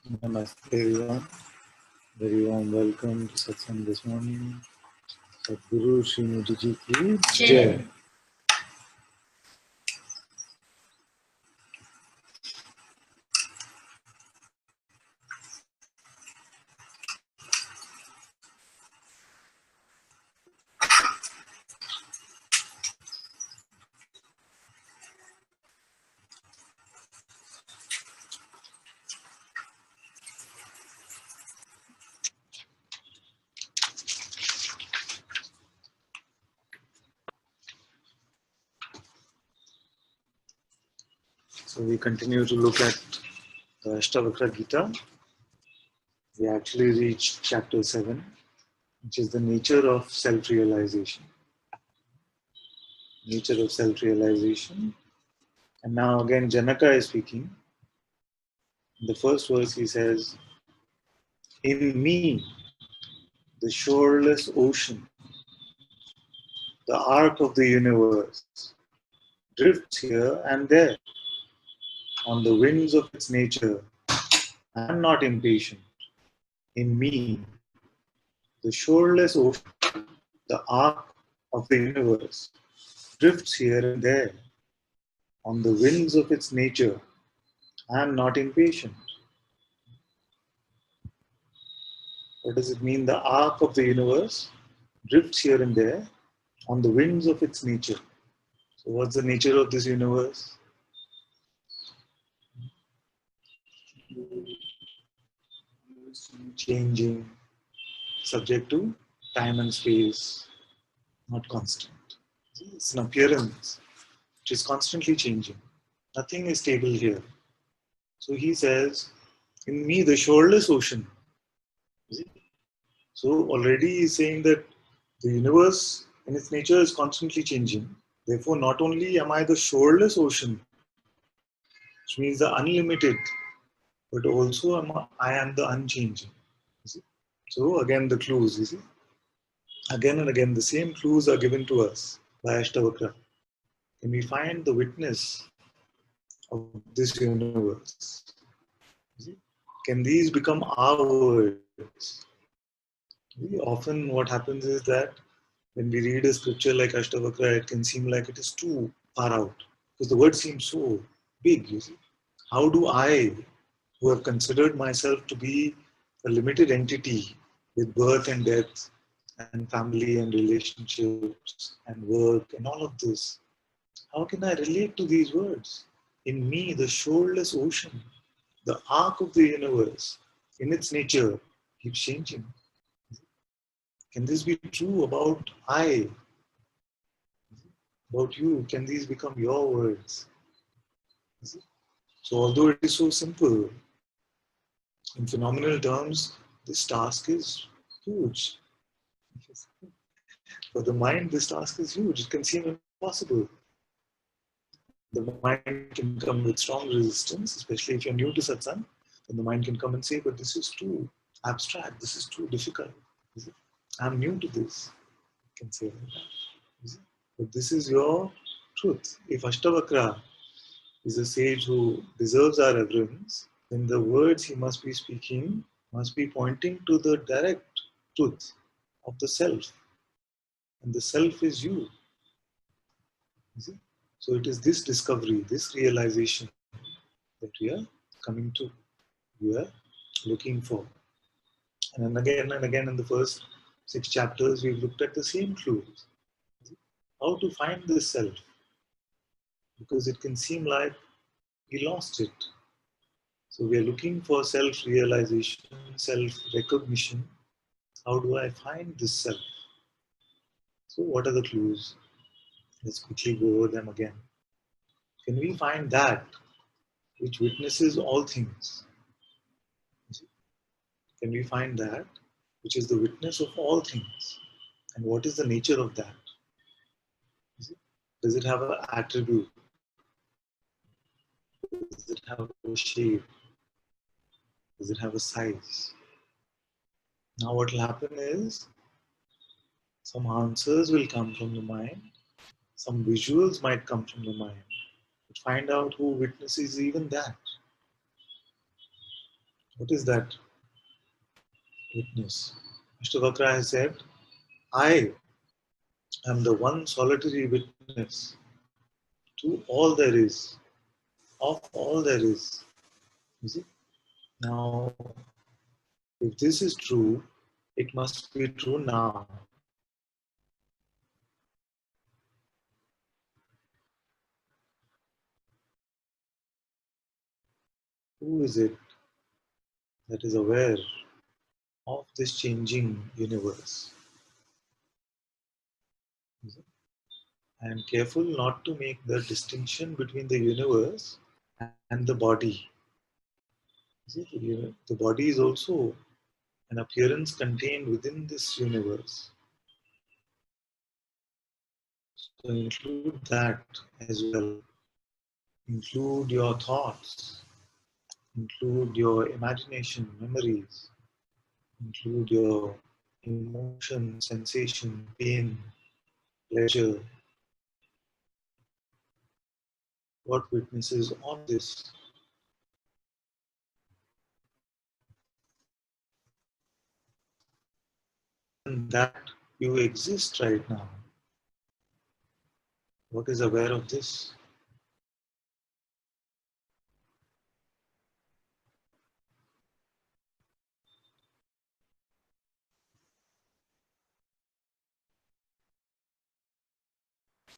Namaste everyone. Very warm welcome to Satsang this morning. Sadhguru Srimati Ji ki Jai. So we continue to look at the Ashtavakra Gita. We actually reached chapter 7, which is the nature of self-realization. Nature of self-realization. And now again Janaka is speaking. In the first verse he says, "In me, the shoreless ocean, the arc of the universe, drifts here and there on the winds of its nature. I am not impatient. In me, the shoreless ocean, the arc of the universe, drifts here and there on the winds of its nature. I am not impatient." What does it mean? The arc of the universe drifts here and there on the winds of its nature. So what's the nature of this universe? Changing, subject to time and space, not constant. It's an appearance which is constantly changing. Nothing is stable here. So he says, in me, the shoreless ocean. So already he's saying that the universe in its nature is constantly changing. Therefore, not only am I the shoreless ocean, which means the unlimited, but also I am the unchanging. You see? So again, the clues, you see. Again and again, the same clues are given to us by Ashtavakra. Can we find the witness of this universe? You see? Can these become our words? Often what happens is that when we read a scripture like Ashtavakra, it can seem like it is too far out because the words seem so big, you see. How do I, who have considered myself to be a limited entity with birth and death and family and relationships and work and all of this, how can I relate to these words? In me, the shoreless ocean, the arc of the universe, in its nature, keeps changing. Can this be true about I? About you? Can these become your words? So although it is so simple, in phenomenal terms, this task is huge. For the mind, this task is huge. It can seem impossible. The mind can come with strong resistance, especially if you're new to satsang. Then the mind can come and say, but this is too abstract. This is too difficult. I'm new to this. You can say like that. But this is your truth. If Ashtavakra is a sage who deserves our reverence, then the words he must be speaking must be pointing to the direct truth of the self. And the self is you. See? So it is this discovery, this realization that we are coming to, we are looking for. And again in the first 6 chapters, we've looked at the same clues. How to find this self. Because it can seem like we lost it. So we are looking for self-realization, self-recognition. How do I find this self? So what are the clues? Let's quickly go over them again. Can we find that which witnesses all things? Can we find that which is the witness of all things? And what is the nature of that? Does it have an attribute? Does it have a shape? Does it have a size? Now what will happen is some answers will come from the mind. Some visuals might come from the mind. But find out who witnesses even that. What is that witness? Ashtavakra has said, I am the one solitary witness to all there is, of all there is. You see? Now, if this is true, it must be true now. Who is it that is aware of this changing universe? And careful not to make the distinction between the universe and the body. The body is also an appearance contained within this universe. So include that as well. Include your thoughts, include your imagination, memories, include your emotion, sensation, pain, pleasure. What witnesses on this? And that you exist right now. What is aware of this?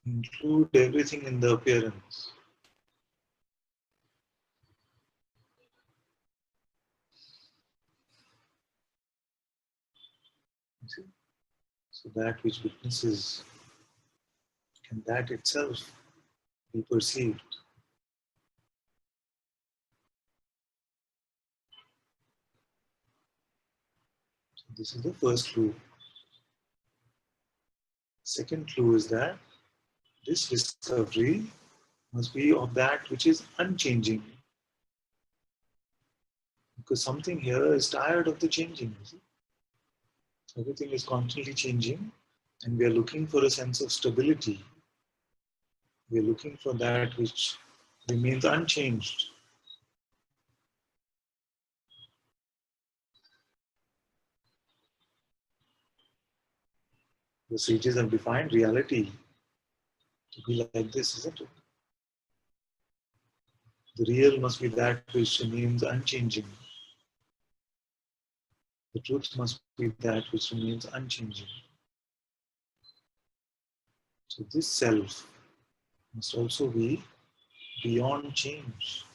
Include everything in the appearance. You see? So that which witnesses, can that itself be perceived? So this is the first clue. Second clue is that this discovery must be of that which is unchanging. Because something here is tired of the changing. You see? Everything is constantly changing, and we are looking for a sense of stability. We are looking for that which remains unchanged. The sages have defined reality to be like this, isn't it? The real must be that which remains unchanging. The truth must be that which remains unchanging. So this self must also be beyond change.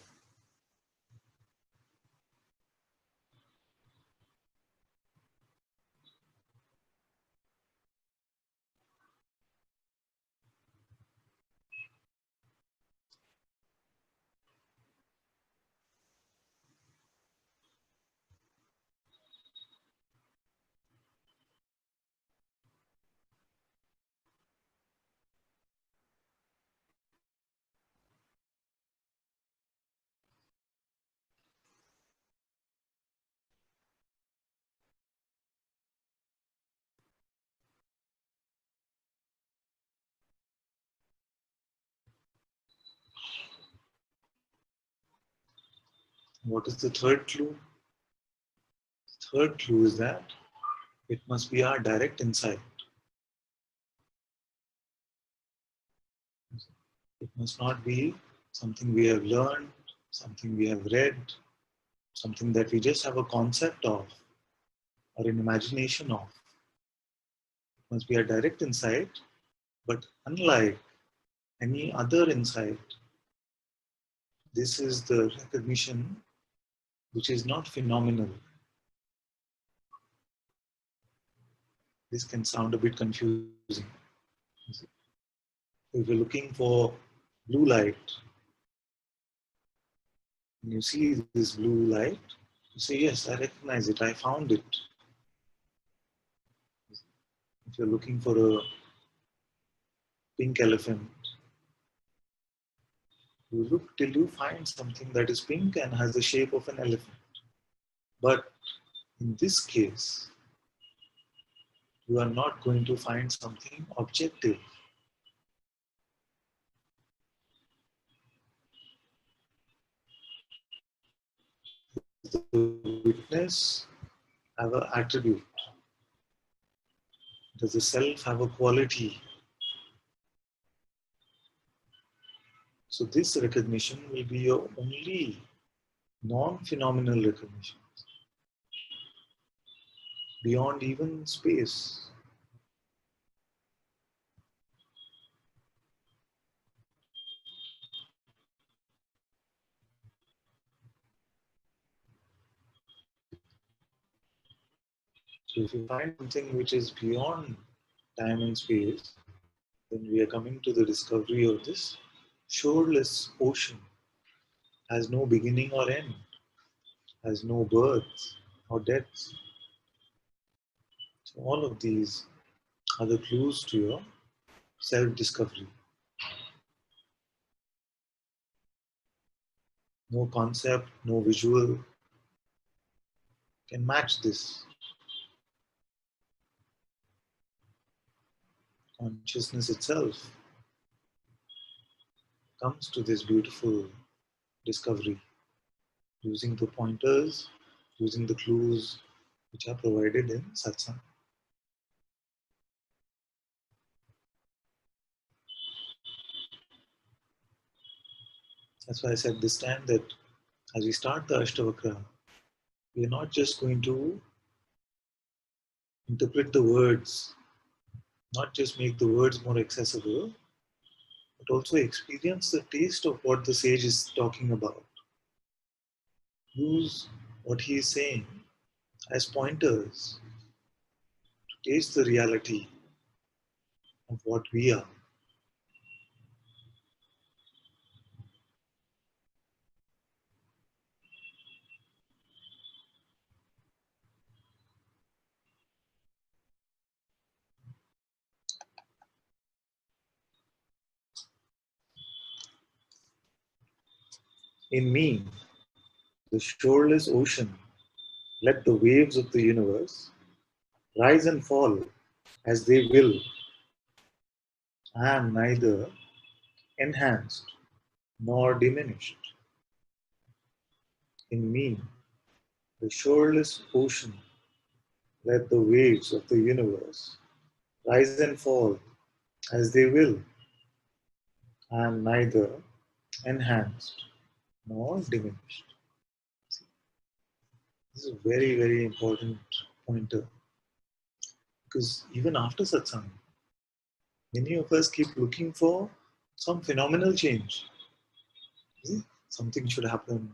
What is the third clue? The third clue is that it must be our direct insight. It must not be something we have learned, something we have read, something that we just have a concept of or an imagination of. It must be a direct insight, but unlike any other insight, this is the recognition which is not phenomenal. This can sound a bit confusing. If you're looking for blue light, and you see this blue light, you say, yes, I recognize it, I found it. If you're looking for a pink elephant, you look till you find something that is pink and has the shape of an elephant. But in this case, you are not going to find something objective. The witness have an attribute? Does the self have a quality? So this recognition will be your only non-phenomenal recognition, beyond even space. So if you find something which is beyond time and space, then we are coming to the discovery of this shoreless ocean, has no beginning or end, has no birth or death. So all of these are the clues to your self-discovery. No concept, no visual can match this. Consciousness itself comes to this beautiful discovery using the pointers, using the clues which are provided in Satsang. That's why I said this time that as we start the Ashtavakra, we are not just going to interpret the words, not just make the words more accessible, but also experience the taste of what the sage is talking about. Use what he is saying as pointers to taste the reality of what we are. In me, the shoreless ocean, let the waves of the universe rise and fall as they will. I am neither enhanced nor diminished. In me, the shoreless ocean, let the waves of the universe rise and fall as they will. I am neither enhanced nor diminished. This is a very, very important pointer because even after satsang, many of us keep looking for some phenomenal change. Something should happen.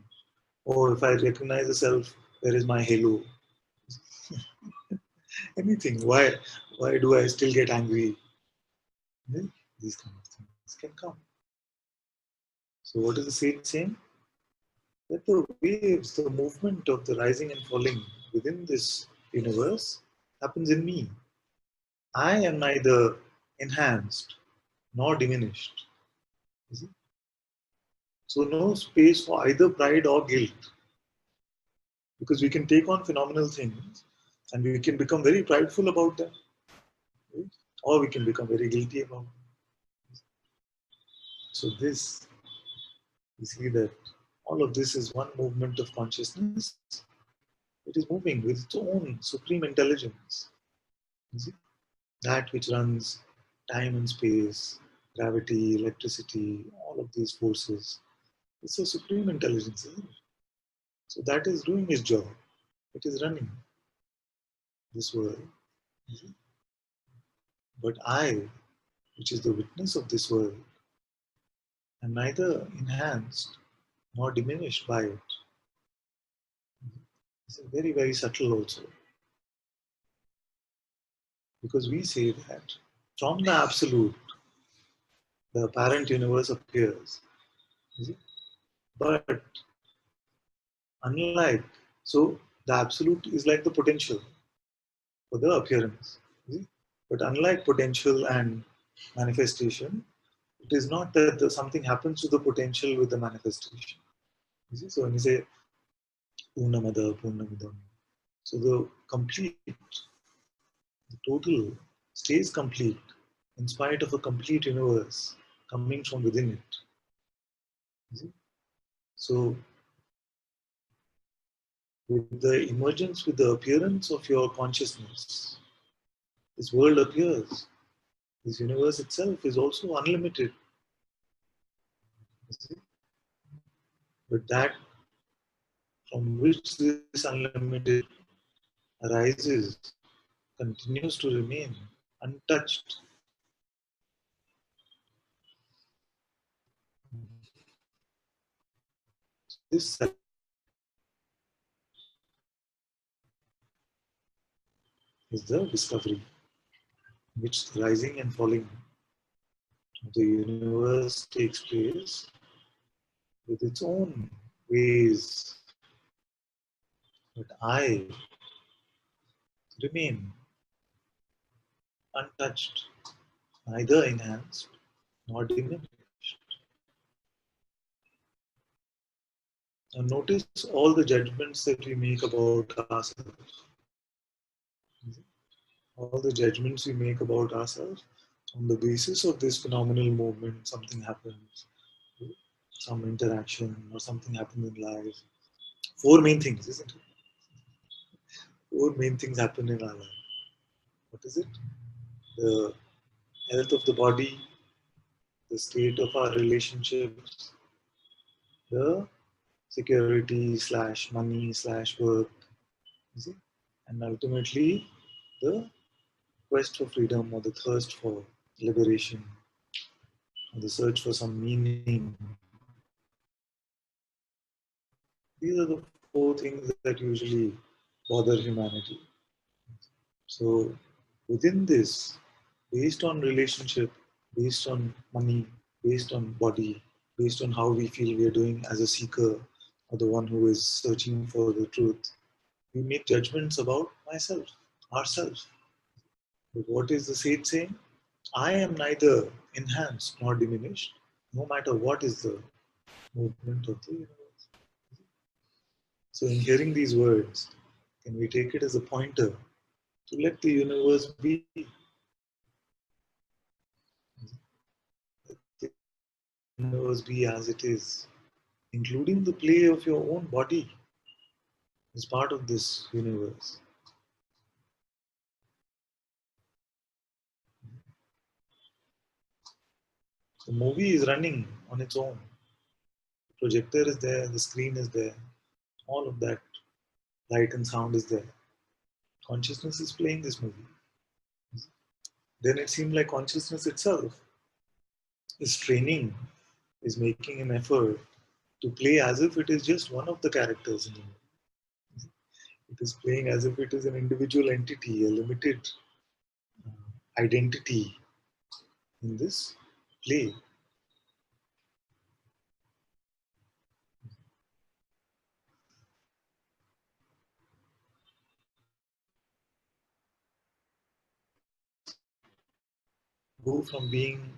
Or if I recognize the self, where is my halo? Anything. Why do I still get angry? These kind of things can come. So what is the sage saying? That the waves, the movement of the rising and falling within this universe happens in me. I am neither enhanced nor diminished. You see? So no space for either pride or guilt. Because we can take on phenomenal things and we can become very prideful about them. Right? Or we can become very guilty about them. So this, you see that all of this is one movement of consciousness. It is moving with its own supreme intelligence. You see? That which runs time and space, gravity, electricity, all of these forces. It's a supreme intelligence, isn't it? So that is doing its job. It is running this world. But I, which is the witness of this world, am neither enhanced nor diminished by it. It's very, very subtle also. Because we say that from the absolute, the apparent universe appears. But unlike, so the absolute is like the potential for the appearance. But unlike potential and manifestation, it is not that something happens to the potential with the manifestation. So when you say Purnamada, Purnamidam, so the complete, the total stays complete in spite of a complete universe coming from within it. So with the emergence, with the appearance of your consciousness, this world appears. This universe itself is also unlimited. But that from which this unlimited arises continues to remain untouched. This is the discovery, which the rising and falling of the universe takes place with its own ways. But I remain untouched, neither enhanced nor diminished. Now notice all the judgments that we make about ourselves. All the judgments we make about ourselves on the basis of this phenomenal movement, something happens, some interaction or something happens in life. Four main things, isn't it? Four main things happen in our life. What is it? The health of the body, the state of our relationships, the security slash money slash work, is it? And ultimately the quest for freedom or the thirst for liberation or the search for some meaning. These are the four things that usually bother humanity. So within this, based on relationship, based on money, based on body, based on how we feel we are doing as a seeker or the one who is searching for the truth, we make judgments about myself, ourselves. But what is the sage saying? I am neither enhanced nor diminished, no matter what is the movement of the universe. So in hearing these words, can we take it as a pointer to let the universe be? Let the universe be as it is, including the play of your own body as part of this universe. The movie is running on its own. The projector is there, the screen is there, all of that light and sound is there. Consciousness is playing this movie. Then it seemed like consciousness itself is training, is making an effort to play as if it is just one of the characters in the movie. It is playing as if it is an individual entity, a limited identity in this play. Go from being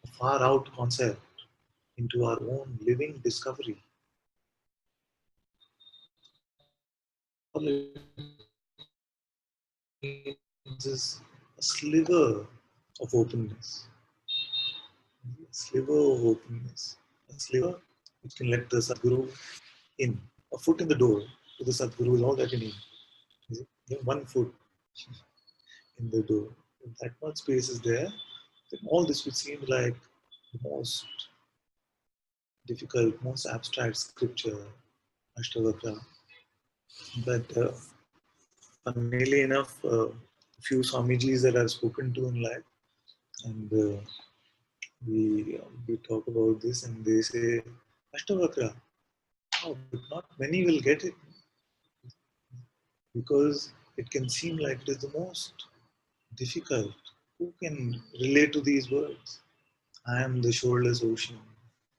a far out concept into our own living discovery. All it needs is a sliver of openness, a sliver of openness, a sliver which can let the Sadguru in. A foot in the door to the Sadguru is all that you need. Is it? You know, 1 foot in the door. If that much space is there, then all this would seem like the most difficult, most abstract scripture, Ashtavakra. But funnily enough, few Swamijis that I've spoken to in life, and we talk about this, and they say, Ashtavakra, oh, but not many will get it because it can seem like it is the most difficult. Who can relate to these words? I am the shoreless ocean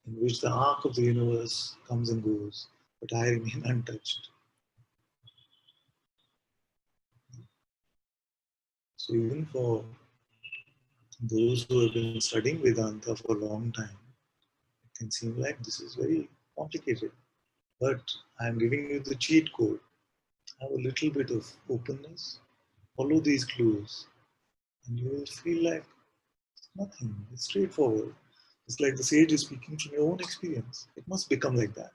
in which the arc of the universe comes and goes, but I remain untouched. So even for those who have been studying Vedanta for a long time, it can seem like this is very complicated. But I am giving you the cheat code. Have a little bit of openness, follow these clues, and you will feel like it's nothing. It's straightforward. It's like the sage is speaking from your own experience. It must become like that.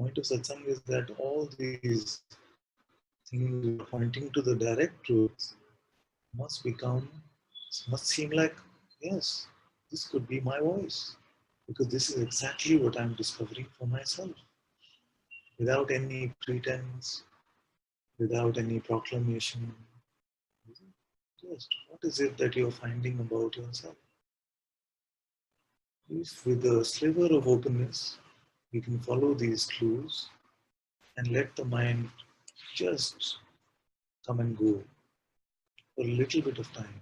point of satsang is that all these things which are pointing to the direct truth must must seem like, yes, this could be my voice. Because this is exactly what I'm discovering for myself. Without any pretense, without any proclamation. Just what is it that you're finding about yourself? If with a sliver of openness, you can follow these clues and let the mind just come and go for a little bit of time,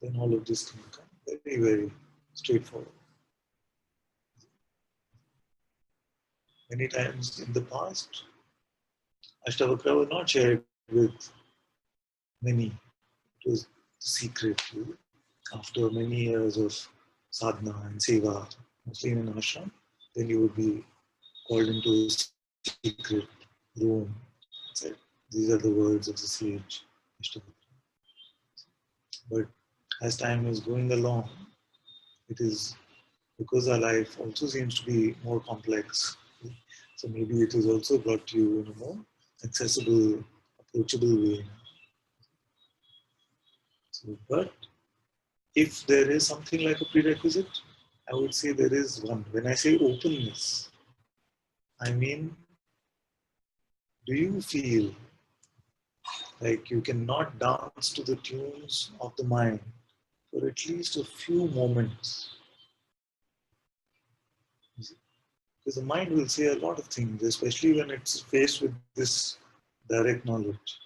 then all of this can become very, very straightforward. Many times in the past, Ashtavakra was not shared with many. It was secret. After many years of sadhana and seva, mostly in an ashram, then you would be called into a secret room. Said, these are the words of the sage Ashtavakra. But as time is going along, it is because our life also seems to be more complex. So maybe it is also brought to you in a more accessible, approachable way. So, but if there is something like a prerequisite, I would say there is one. When I say openness, I mean, do you feel like you cannot dance to the tunes of the mind for at least a few moments? Because the mind will say a lot of things, especially when it's faced with this direct knowledge.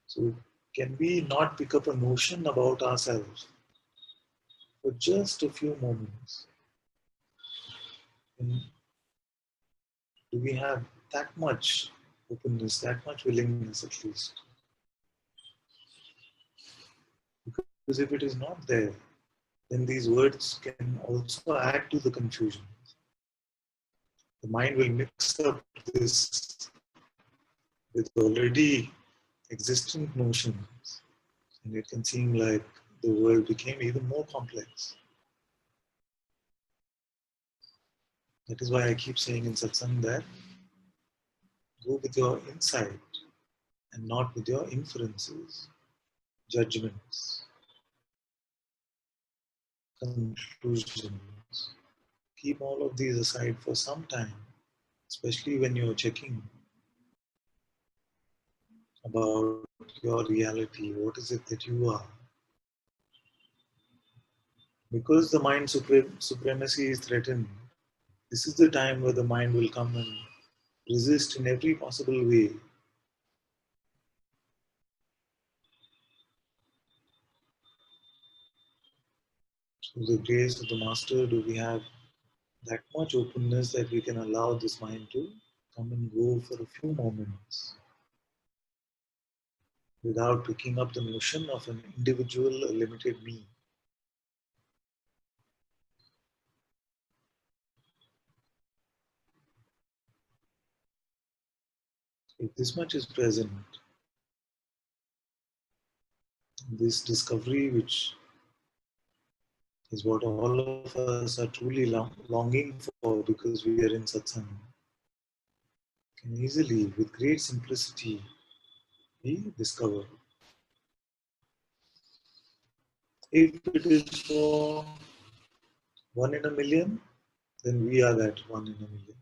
So, can we not pick up a notion about ourselves for just a few moments? And do we have that much openness, that much willingness at least? Because if it is not there, then these words can also add to the confusion. The mind will mix up this with already existent notions, and it can seem like the world became even more complex. That is why I keep saying in satsang that go with your insight and not with your inferences, judgments, conclusions. Keep all of these aside for some time, especially when you're checking about your reality. What is it that you are? Because the mind supremacy is threatened, this is the time where the mind will come and resist in every possible way. Through the grace of the Master, do we have that much openness that we can allow this mind to come and go for a few moments without picking up the notion of an individual, a limited me? If this much is present, this discovery, which is what all of us are truly longing for because we are in satsang, can easily, with great simplicity, be discovered. If it is for 1 in a million, then we are that 1 in a million.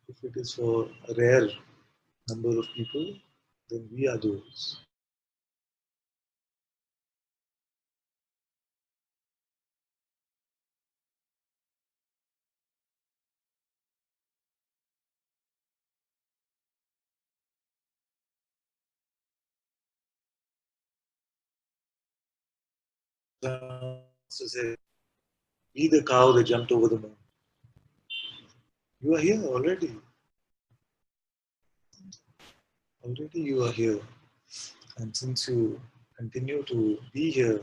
If it is for a rare number of people, then we are those. So say, be the cow that jumped over the moon. You are here already. Already you are here. And since you continue to be here,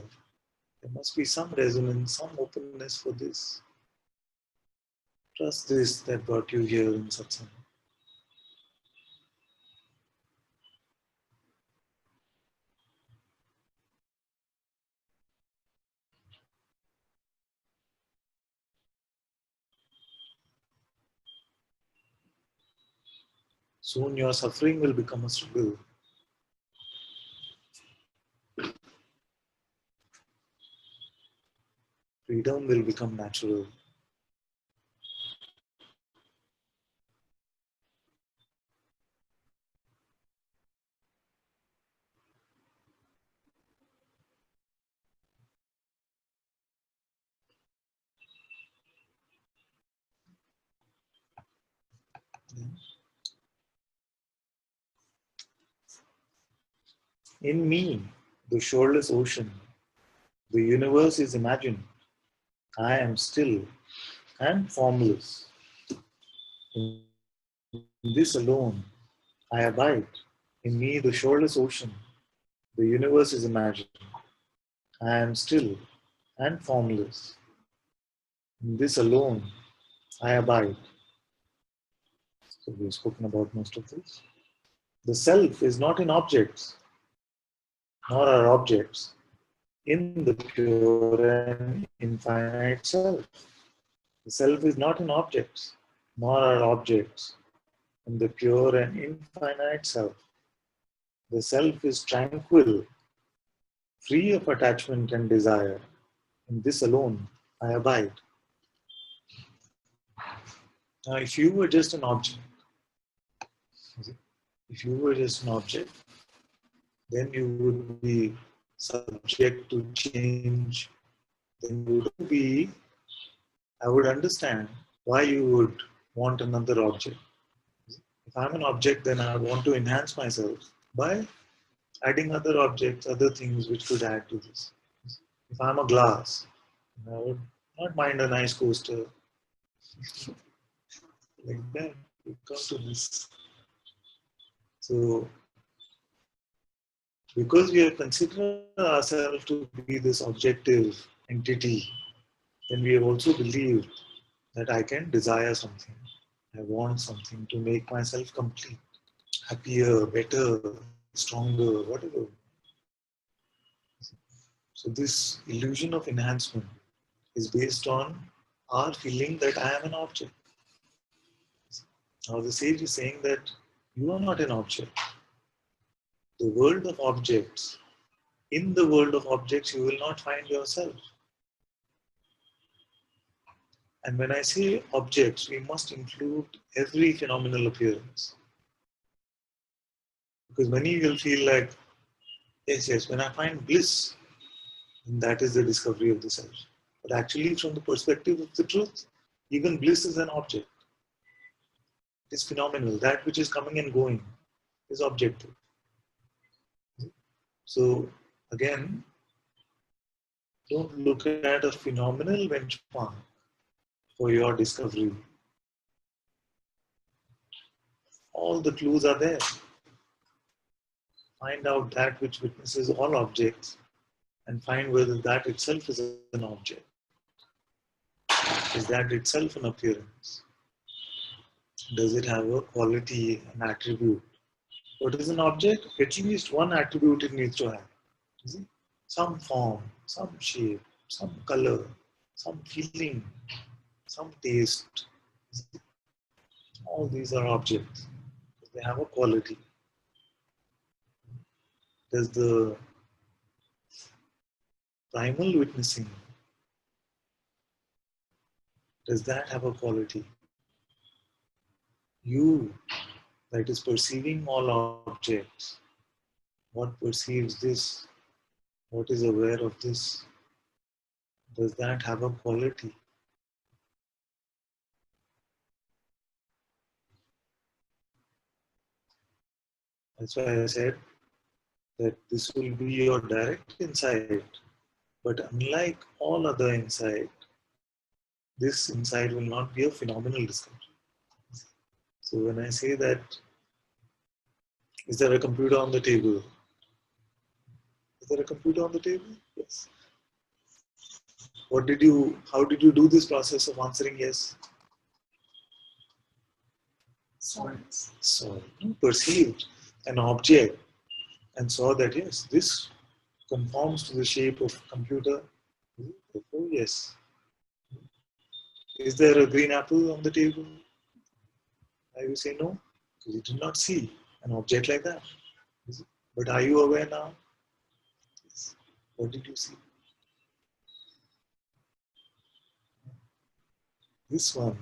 there must be some resonance, some openness for this. Trust this that brought you here in satsang. Soon your suffering will become a struggle. Freedom will become natural. In me, the shoreless ocean, the universe is imagined. I am still and formless. In this alone, I abide. In me, the shoreless ocean, the universe is imagined. I am still and formless. In this alone, I abide. So we've spoken about most of this. The self is not in objects, nor are objects in the pure and infinite self. The self is not in objects, nor are objects in the pure and infinite self. The self is tranquil, free of attachment and desire. In this alone, I abide. Now, if you were just an object, if you were just an object, then you would be subject to change. Then you would be, I would understand why you would want another object. If I'm an object, then I want to enhance myself by adding other objects, other things which could add to this. If I'm a glass, I would not mind a nice coaster like that. We come to this. So, because we have considered ourselves to be this objective entity, then we have also believed that I can desire something. I want something to make myself complete, happier, better, stronger, whatever. So this illusion of enhancement is based on our feeling that I am an object. Now the sage is saying that you are not an object. The world of objects, in the world of objects, you will not find yourself. And when I say objects, we must include every phenomenal appearance. Because many will feel like, yes, when I find bliss, then that is the discovery of the self. But actually, from the perspective of the truth, even bliss is an object. It is phenomenal. That which is coming and going is objective. So, again, don't look at a phenomenal benchmark for your discovery. All the clues are there. Find out that which witnesses all objects and find whether that itself is an object. Is that itself an appearance? Does it have a quality, an attribute? What is an object? At least one attribute it needs to have. Is it? Some form, some shape, some color, some feeling, some taste. All these are objects. They have a quality. Does the primal witnessing, does that have a quality? You, that is perceiving all objects, what perceives this, what is aware of this, does that have a quality? That's why I said that this will be your direct insight. But unlike all other insight, this insight will not be a phenomenal discovery. So when I say that, is there a computer on the table? Is there a computer on the table? Yes. How did you do this process of answering yes? So you perceived an object and saw that yes, this conforms to the shape of computer. Oh yes. Is there a green apple on the table? I will say no. So you did not see an object like that. But are you aware now? Yes. What did you see? This one,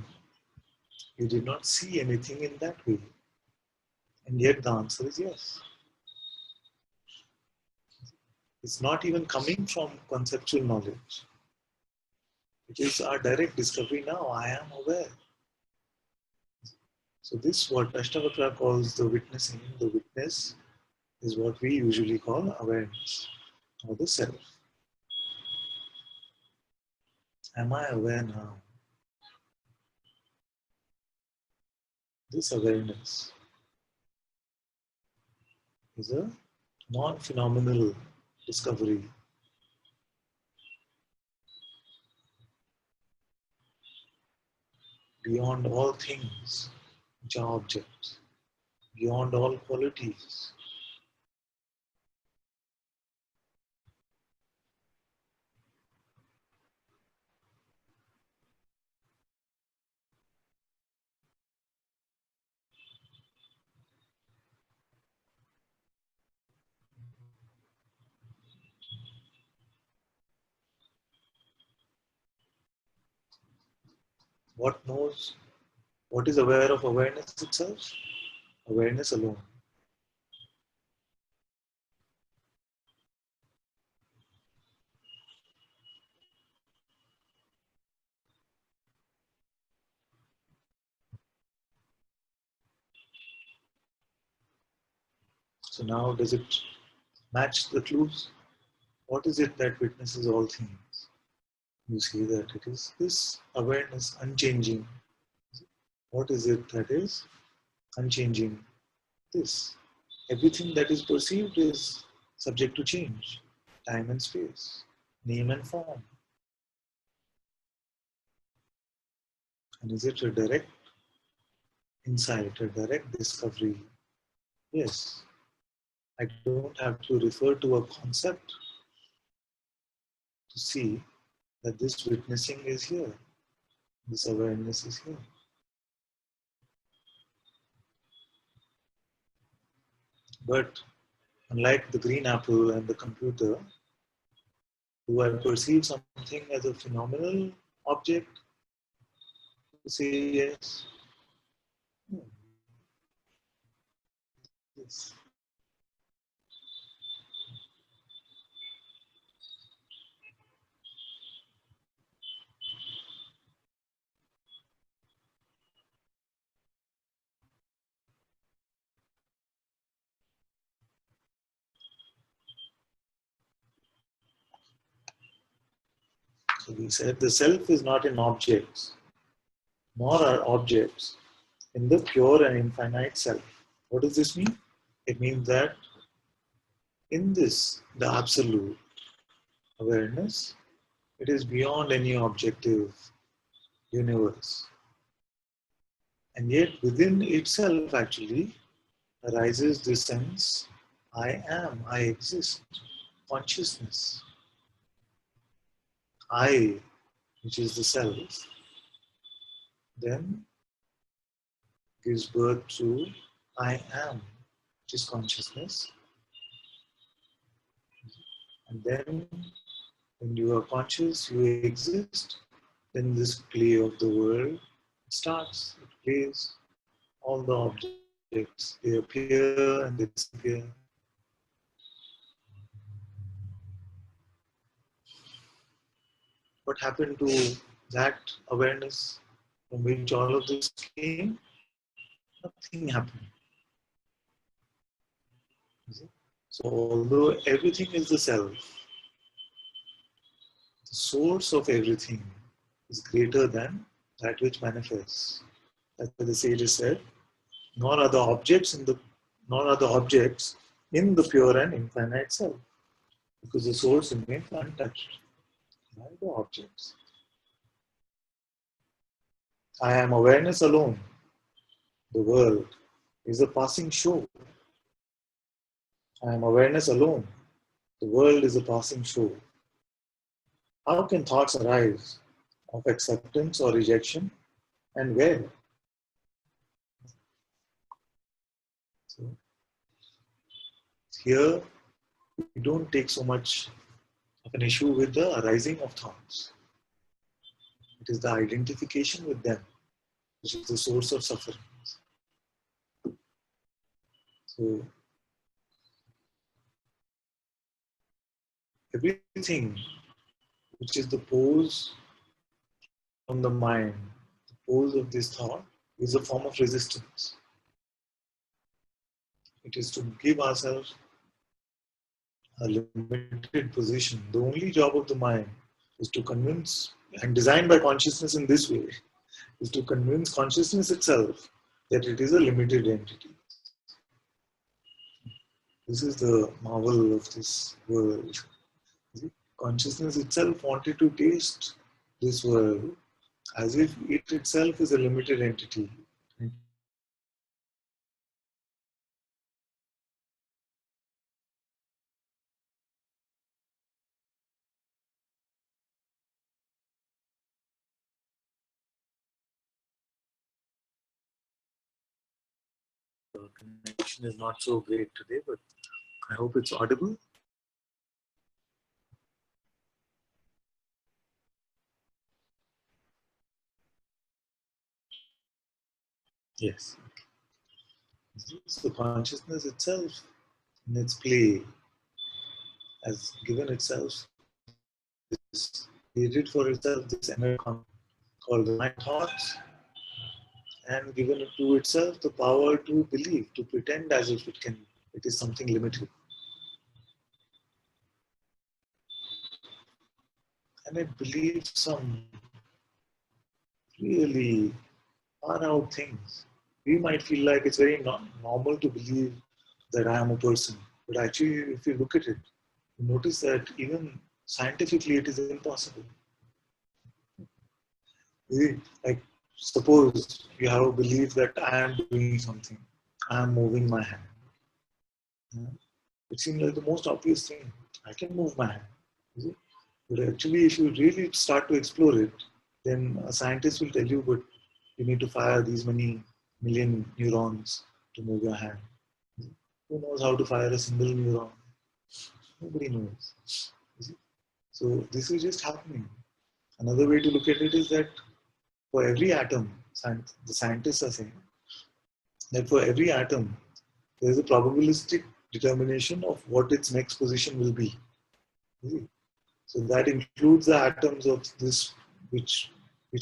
you did not see anything in that way. And yet the answer is yes. It's not even coming from conceptual knowledge. It is our direct discovery now. I am aware. So this what Ashtavakra calls the witnessing. The witness is what we usually call awareness or the self. Am I aware now? This awareness is a non-phenomenal discovery. Beyond all things which are objects, beyond all qualities. What knows? What is aware of awareness itself? Awareness alone. So now does it match the clues? What is it that witnesses all things? You see that it is this awareness unchanging. What is it that is unchanging? This. Everything that is perceived is subject to change. Time and space, name and form. And is it a direct insight, a direct discovery? Yes. I don't have to refer to a concept to see that this witnessing is here. This awareness is here. But unlike the green apple and the computer, do I perceive something as a phenomenal object? To say yes. No. Yes. So we said the self is not in objects, nor are objects in the pure and infinite self. What does this mean? It means that in this, the absolute awareness, it is beyond any objective universe. And yet within itself actually arises this sense, I am, I exist, consciousness. I, which is the self, then gives birth to I am, which is consciousness. And then when you are conscious, you exist, then this play of the world starts, it plays. All the objects, they appear and they disappear. What happened to that awareness from which all of this came? Nothing happened. So although everything is the self, the source of everything is greater than that which manifests. That's what the sages said. Nor are the objects in the pure and infinite self, because the source remains untouched by the objects. I am awareness alone. The world is a passing show. I am awareness alone. The world is a passing show. How can thoughts arise of acceptance or rejection, and where? Here, we don't take so much of an issue with the arising of thoughts. It is the identification with them which is the source of suffering. So, everything which is the pose from the mind, the pose of this thought, is a form of resistance. It is to give ourselves a limited position. The only job of the mind is to convince, and designed by consciousness in this way, is to convince consciousness itself that it is a limited entity. This is the marvel of this world. Consciousness itself wanted to taste this world as if it itself is a limited entity. The connection is not so great today, but I hope it's audible. Yes. So consciousness itself, in its play, has given itself this, created for itself this energy called the mind thoughts, and given it to itself the power to believe, to pretend as if it is something limited. And it believes some really far out things. We might feel like it's very normal to believe that I am a person. But actually, if you look at it, you notice that even scientifically it is impossible. Like, suppose you have a belief that I am doing something, I am moving my hand. It seems like the most obvious thing. I can move my hand. But actually, if you really start to explore it, then a scientist will tell you, but you need to fire these many million neurons to move your hand. Who knows how to fire a single neuron? Nobody knows. So this is just happening. Another way to look at it is that for every atom, the scientists are saying that for every atom, there is a probabilistic determination of what its next position will be. So that includes the atoms of this, which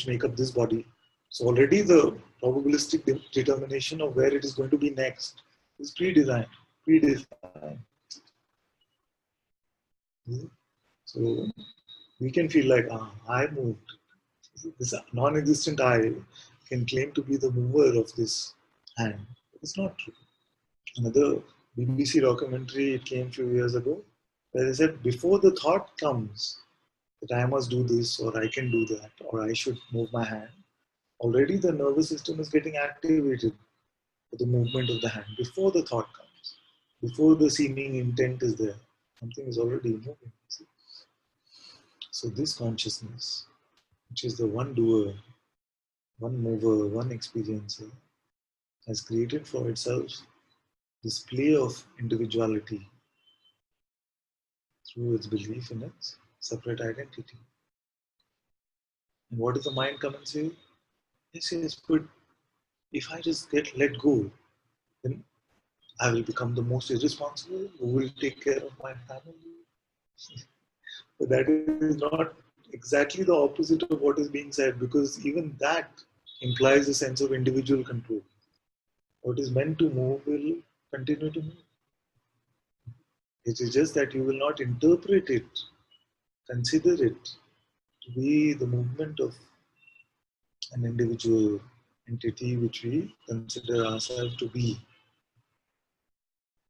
make up this body. So already the probabilistic determination of where it is going to be next is predefined. So we can feel like, I moved. This non-existent I can claim to be the mover of this hand. It's not true. Another BBC documentary, it came a few years ago, where they said before the thought comes that I must do this or I can do that or I should move my hand, already the nervous system is getting activated for the movement of the hand before the thought comes, before the seeming intent is there. Something is already moving. So this consciousness, which is the one doer, one mover, one experiencer, has created for itself this play of individuality through its belief in its separate identity. And what does the mind come and say? It says, but if I just get let go, then I will become the most irresponsible who will take care of my family. But that is not exactly the opposite of what is being said, because even that implies a sense of individual control. What is meant to move will continue to move. It is just that you will not interpret it, consider it to be the movement of an individual entity which we consider ourselves to be.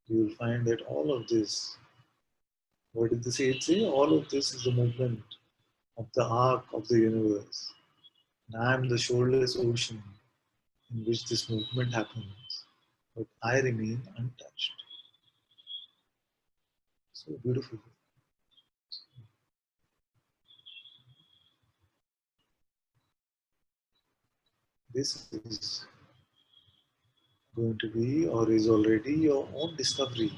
You will find that all of this, what did the sage say? All of this is the movement of the arc of the universe. And I am the shoreless ocean in which this movement happens. But I remain untouched. So beautiful. This is going to be or is already your own discovery.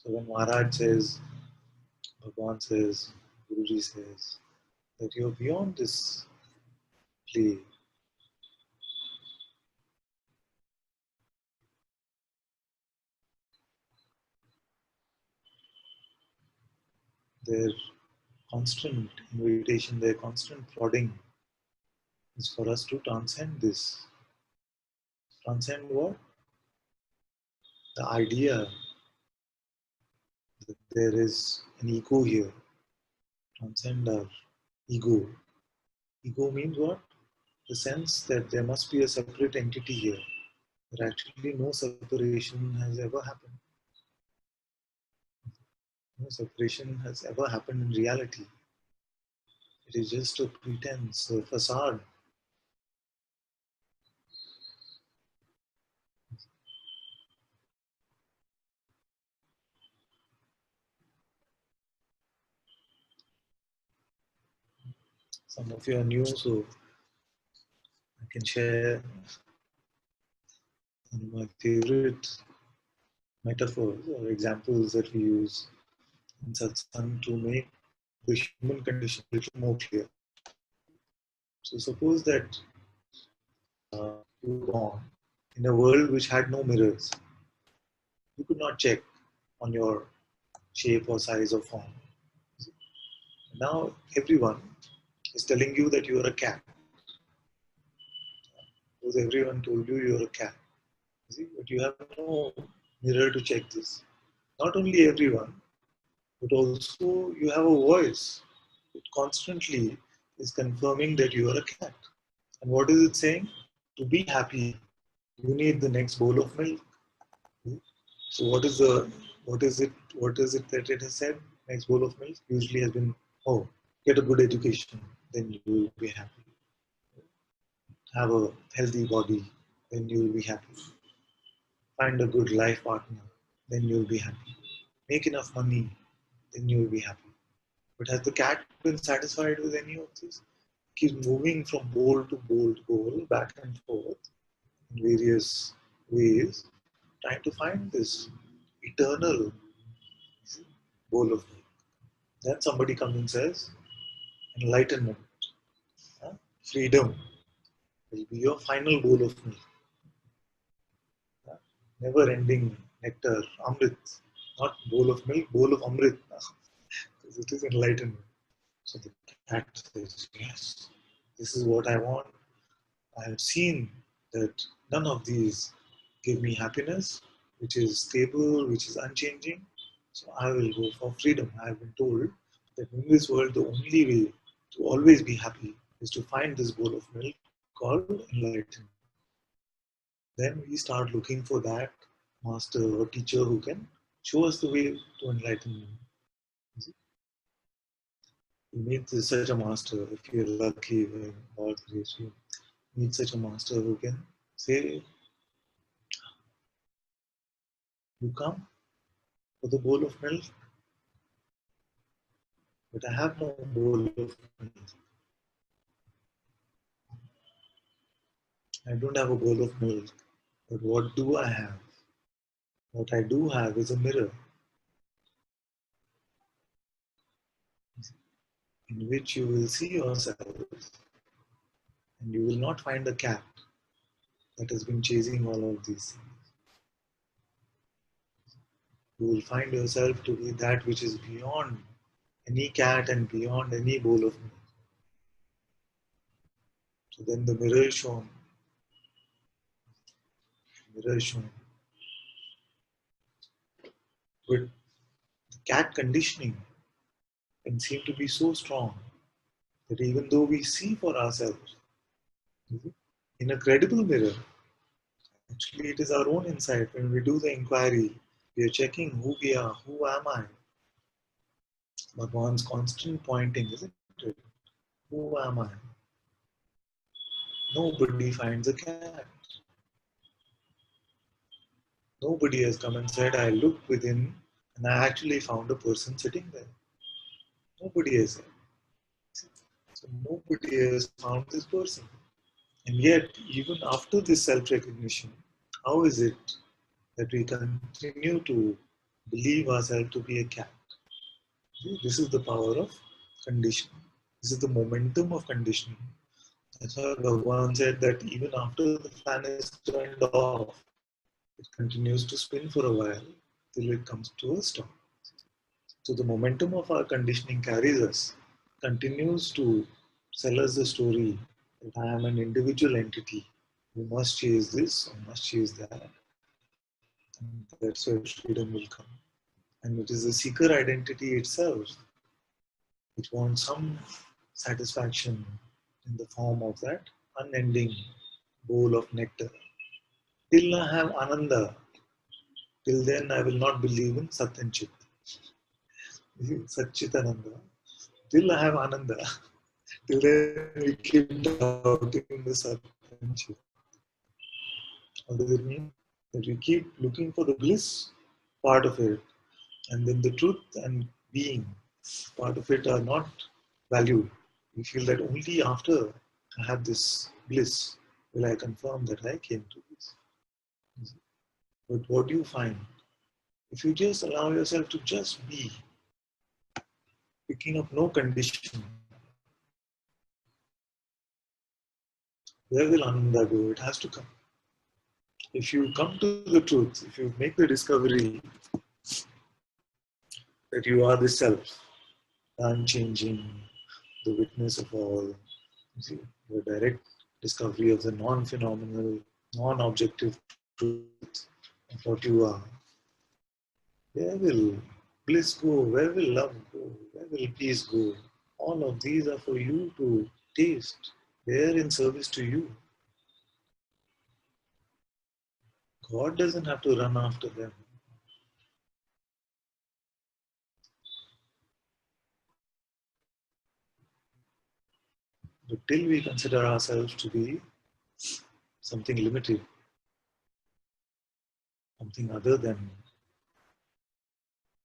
So when Maharaj says, Bhagavan says, Guruji says, that you're beyond this play, their constant invitation, their constant prodding is for us to transcend this. Transcend what? The idea that there is an ego here. Transcend our ego. Ego means what? The sense that there must be a separate entity here. But actually no separation has ever happened. No separation has ever happened in reality. It is just a pretense, a facade. Some of you are new, so I can share one of my favorite metaphors or examples that we use in Satsang to make the human condition a little more clear. So suppose that you were born in a world which had no mirrors. You could not check on your shape or size or form. Now everyone is telling you that you are a cat. Because everyone told you you're a cat. See? But you have no mirror to check this. Not only everyone, but also you have a voice. It constantly is confirming that you are a cat. And what is it saying? To be happy, you need the next bowl of milk. So what is it that it has said? Next bowl of milk usually has been, oh, get a good education, then you will be happy. Have a healthy body, then you will be happy. Find a good life partner, then you will be happy. Make enough money, then you will be happy. But has the cat been satisfied with any of this? Keeps moving from bowl to bowl to bowl, back and forth in various ways, trying to find this eternal bowl of milk. Then somebody comes and says, enlightenment, freedom will be your final bowl of milk. Never ending nectar, amrit, not bowl of milk, bowl of amrit, because it is enlightenment. So the cat says, yes, this is what I want. I have seen that none of these give me happiness, which is stable, which is unchanging. So I will go for freedom. I have been told that in this world, the only way to always be happy is to find this bowl of milk called enlightenment. Then we start looking for that master or teacher who can show us the way to enlightenment. You meet such a master if you're lucky when God creates you. Meet such a master who can say, you come for the bowl of milk, but I have no bowl of milk. I don't have a bowl of milk, but what do I have? What I do have is a mirror in which you will see yourself and you will not find a cat that has been chasing all of these things. You will find yourself to be that which is beyond any cat and beyond any bowl of milk. So then the mirror is shown. Mirror is shown. But the cat conditioning can seem to be so strong that even though we see for ourselves in a credible mirror, actually it is our own insight. When we do the inquiry, we are checking who we are, who am I? Bhagwan's constant pointing, isn't it? Who am I? Nobody finds a cat. Nobody has come and said, I looked within and I actually found a person sitting there. Nobody has said. So nobody has found this person. And yet, even after this self-recognition, how is it that we continue to believe ourselves to be a cat. See, this is the power of conditioning. This is the momentum of conditioning. That's why Bhagavan said that even after the fan is turned off, it continues to spin for a while till it comes to a stop. So the momentum of our conditioning carries us, continues to sell us the story that I am an individual entity who must chase this or must chase that. And that's where freedom will come. And it is the seeker identity itself which wants some satisfaction in the form of that unending bowl of nectar. Till I have Ananda, till then I will not believe in Sat and Chit. Satchitananda. Till I have Ananda, till then we keep doubting the Sat and Chit. What does it mean? That we keep looking for the bliss part of it, and then the truth and being part of it are not valued. We feel that only after I have this bliss will I confirm that I came to this. But what do you find? If you just allow yourself to just be, picking up no condition, where will Ananda go? It has to come. If you come to the truth, if you make the discovery that you are the self, the unchanging, the witness of all, you see, the direct discovery of the non-phenomenal, non-objective truth of what you are, where will bliss go? Where will love go? Where will peace go? All of these are for you to taste. They are in service to you. God doesn't have to run after them. But till we consider ourselves to be something limited, something other than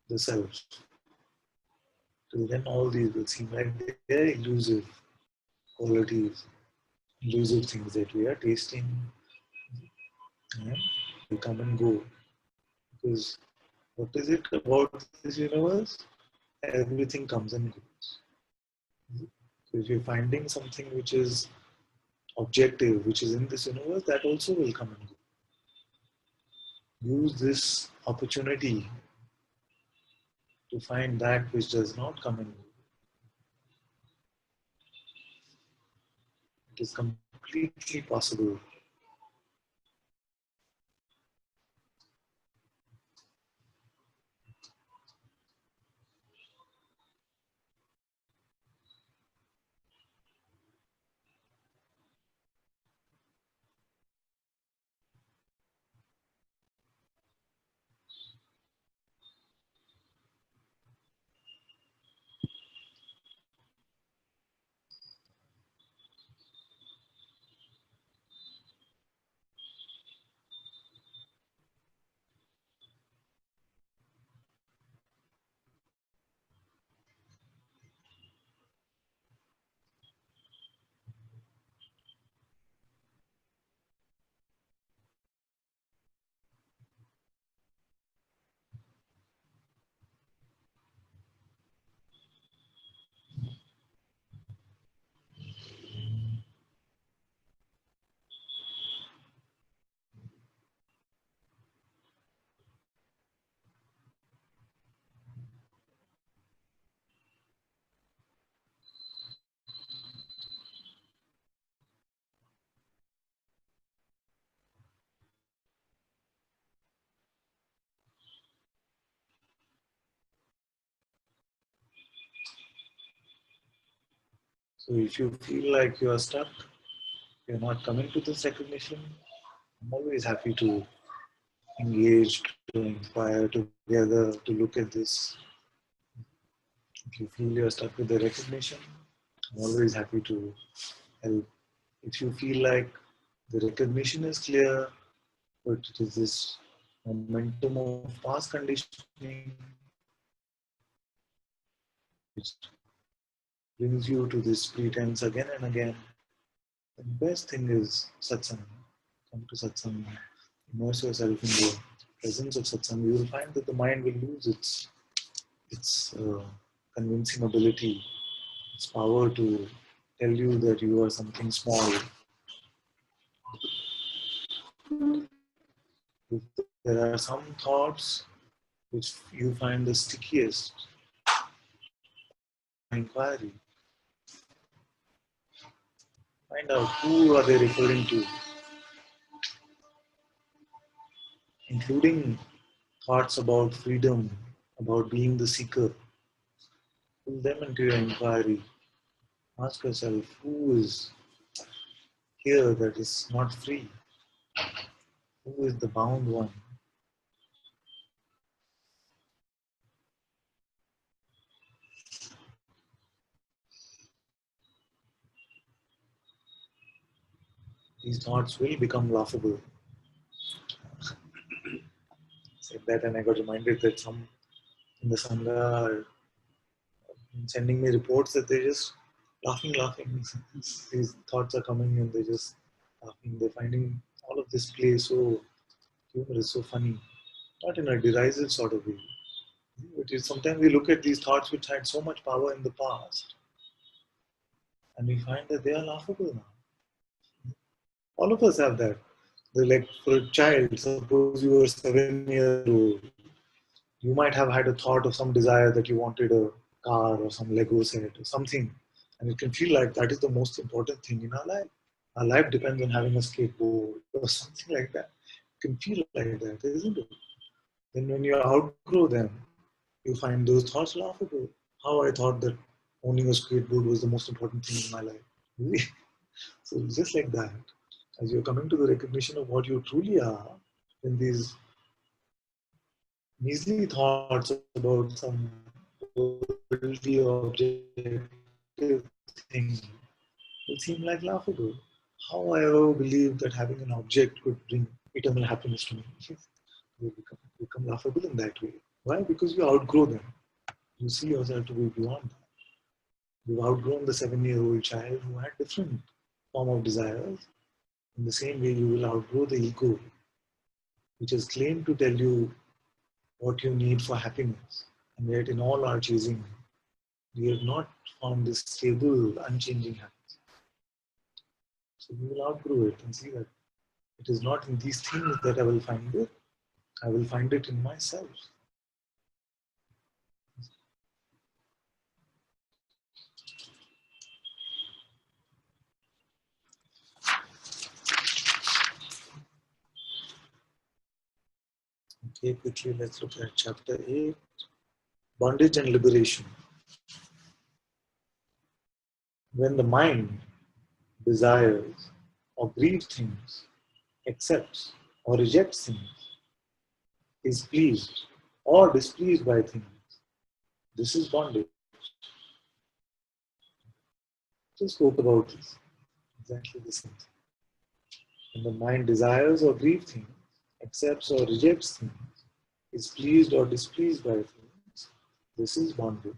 the self, till then all these will seem like they're elusive qualities, elusive things that we are tasting, and they come and go. Because what is it about this universe? Everything comes and goes. So if you're finding something which is objective, which is in this universe, that also will come and go. Use this opportunity to find that which does not come and go. It is completely possible. So if you feel like you are stuck, you're not coming to this recognition, I'm always happy to engage, to inspire together, to look at this. If you feel you're stuck with the recognition, I'm always happy to help. If you feel like the recognition is clear, but it is this momentum of past conditioning which brings you to this pretense again and again, the best thing is satsang. Come to satsang, immerse yourself in the presence of satsang, you will find that the mind will lose its convincing ability, its power to tell you that you are something small. If there are some thoughts which you find the stickiest, inquiry, find out who are they referring to, including thoughts about freedom, about being the seeker. Pull them into your inquiry. Ask yourself, who is here that is not free? Who is the bound one? These thoughts will become laughable. Said that, and I got reminded that some in the Sangha are sending me reports that they're just laughing. These thoughts are coming and they're just laughing. They're finding all of this play so humorous, so funny. Not in a derisive sort of way. But sometimes we look at these thoughts which had so much power in the past and we find that they are laughable now. All of us have that. They're like for a child, suppose you were 7 years old, you might have had a thought of some desire that you wanted a car or some Lego set or something. And it can feel like that is the most important thing in our life. Our life depends on having a skateboard or something like that. It can feel like that, isn't it? Then when you outgrow them, you find those thoughts laughable. How I thought that owning a skateboard was the most important thing in my life. Really? So just like that, as you're coming to the recognition of what you truly are, then these measly thoughts about some worldly objective thing will seem like laughable. How I ever believed that having an object could bring eternal happiness to me. You become laughable in that way. Why? Because you outgrow them. You see yourself to be beyond that. You've outgrown the 7-year-old child who had different form of desires. In the same way, you will outgrow the ego, which has claimed to tell you what you need for happiness. And yet, in all our chasing, we have not found this stable, unchanging happiness. So we will outgrow it and see that it is not in these things that I will find it. I will find it in myself. Okay, quickly let's look at chapter 8, bondage and liberation. When the mind desires or grieves things, accepts or rejects things, is pleased or displeased by things, this is bondage. Just spoke about this. Exactly the same thing. When the mind desires or grieves things, accepts or rejects things, is pleased or displeased by things, this is bondage.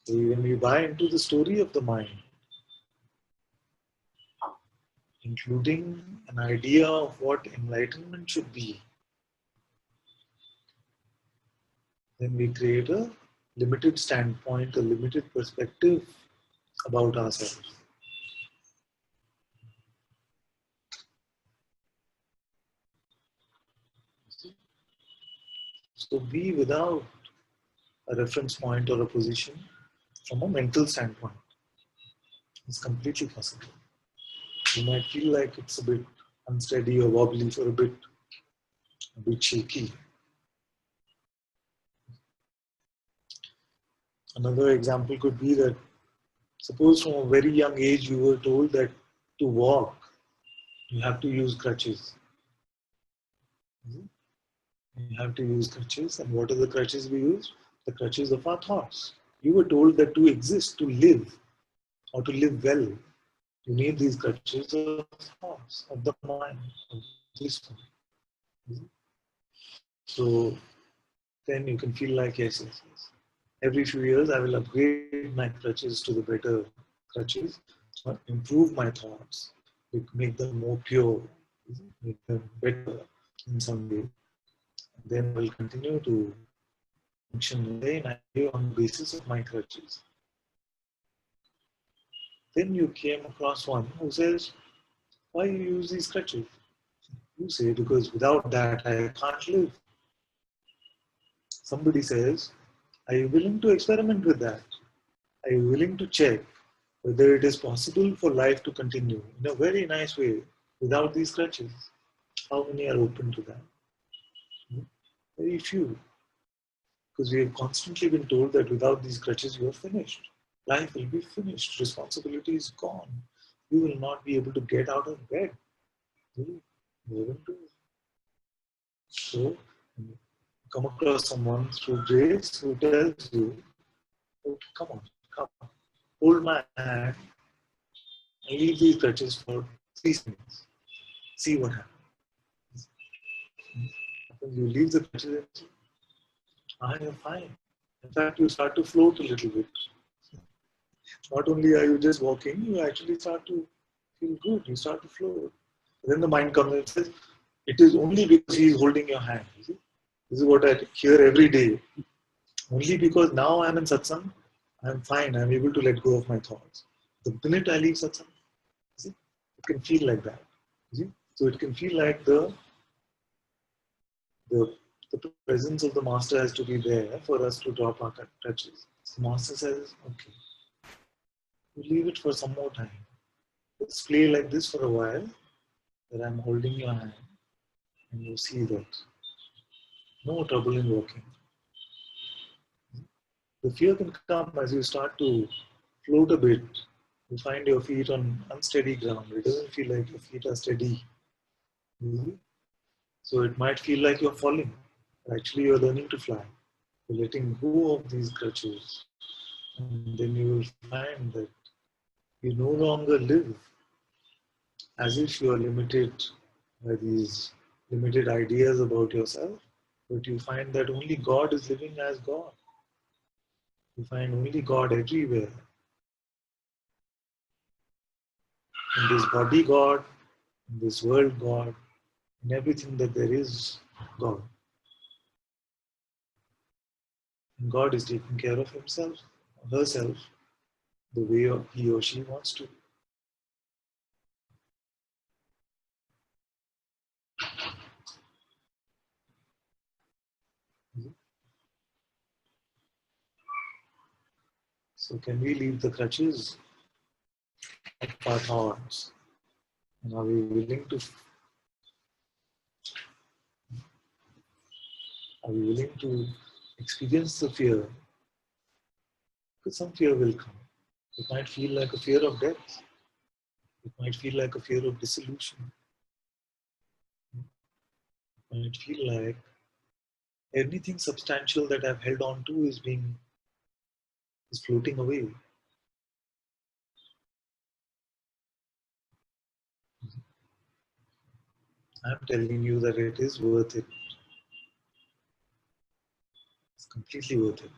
So when you buy into the story of the mind, including an idea of what enlightenment should be, then we create a limited standpoint, a limited perspective about ourselves. So be without a reference point or a position from a mental standpoint. It's completely possible. You might feel like it's a bit unsteady or wobbly for a bit shaky. Another example could be that suppose from a very young age you were told that to walk you have to use crutches. You have to use crutches, and what are the crutches we use? The crutches of our thoughts. You were told that to exist, to live, or to live well, you need these crutches of thoughts, of the mind, of this one. So then you can feel like, yes. Every few years I will upgrade my crutches to the better crutches, improve my thoughts, make them more pure, make them better, in some way. Then I will continue to function nicely on the basis of my crutches. Then you came across one who says, why you use these crutches? You say, because without that I can't live. Somebody says, are you willing to experiment with that? Are you willing to check whether it is possible for life to continue in a very nice way without these crutches? How many are open to that? Very few. Because we have constantly been told that without these crutches you are finished. Life will be finished. Responsibility is gone. You will not be able to get out of bed. You won't do it. So, come across someone through grace who tells you, oh, come on, hold my hand and leave these crutches for 3 seconds. See what happens. You leave the crutches and I am fine. In fact, you start to float a little bit. Not only are you just walking, you actually start to feel good. You start to float. And then the mind comes and says, it is only because he is holding your hand. You see? This is what I hear every day. Only because now I am in satsang, I am fine. I am able to let go of my thoughts. The minute I leave satsang, see, it can feel like that. See? So it can feel like the presence of the master has to be there for us to drop our crutches. The master says, okay, you leave it for some more time. Let's play like this for a while, that I'm holding your hand, and you see that no trouble in walking. The fear can come as you start to float a bit. You find your feet on unsteady ground. It doesn't feel like your feet are steady. So it might feel like you're falling. Actually, you're learning to fly. You're letting go of these crutches. And then you will find that you no longer live as if you are limited by these limited ideas about yourself, but you find that only God is living as God. You find only God everywhere. In this body God, in this world God, in everything that there is God. And God is taking care of himself, or herself, the way he or she wants to. So can we leave the crutches of our thoughts? And are we willing to experience the fear? Because some fear will come. It might feel like a fear of death. It might feel like a fear of dissolution. It might feel like anything substantial that I've held on to is floating away. I'm telling you that it is worth it. It's completely worth it.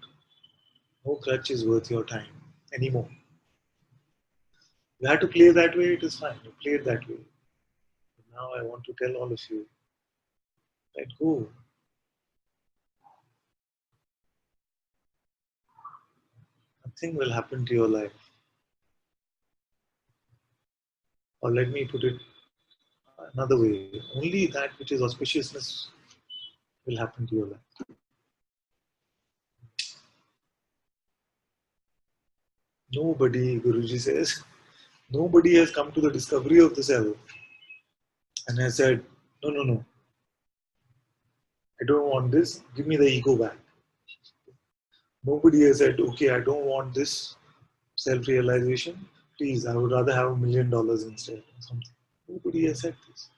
No crutch is worth your time anymore. You had to play that way, it is fine. You play it that way. But now I want to tell all of you, let go. Nothing will happen to your life. Or let me put it another way. Only that which is auspiciousness will happen to your life. Nobody, Guruji says, nobody has come to the discovery of the self and has said, no, I don't want this, give me the ego back. Nobody has said, okay, I don't want this self-realization, please, I would rather have $1 million instead or something. Nobody has said this.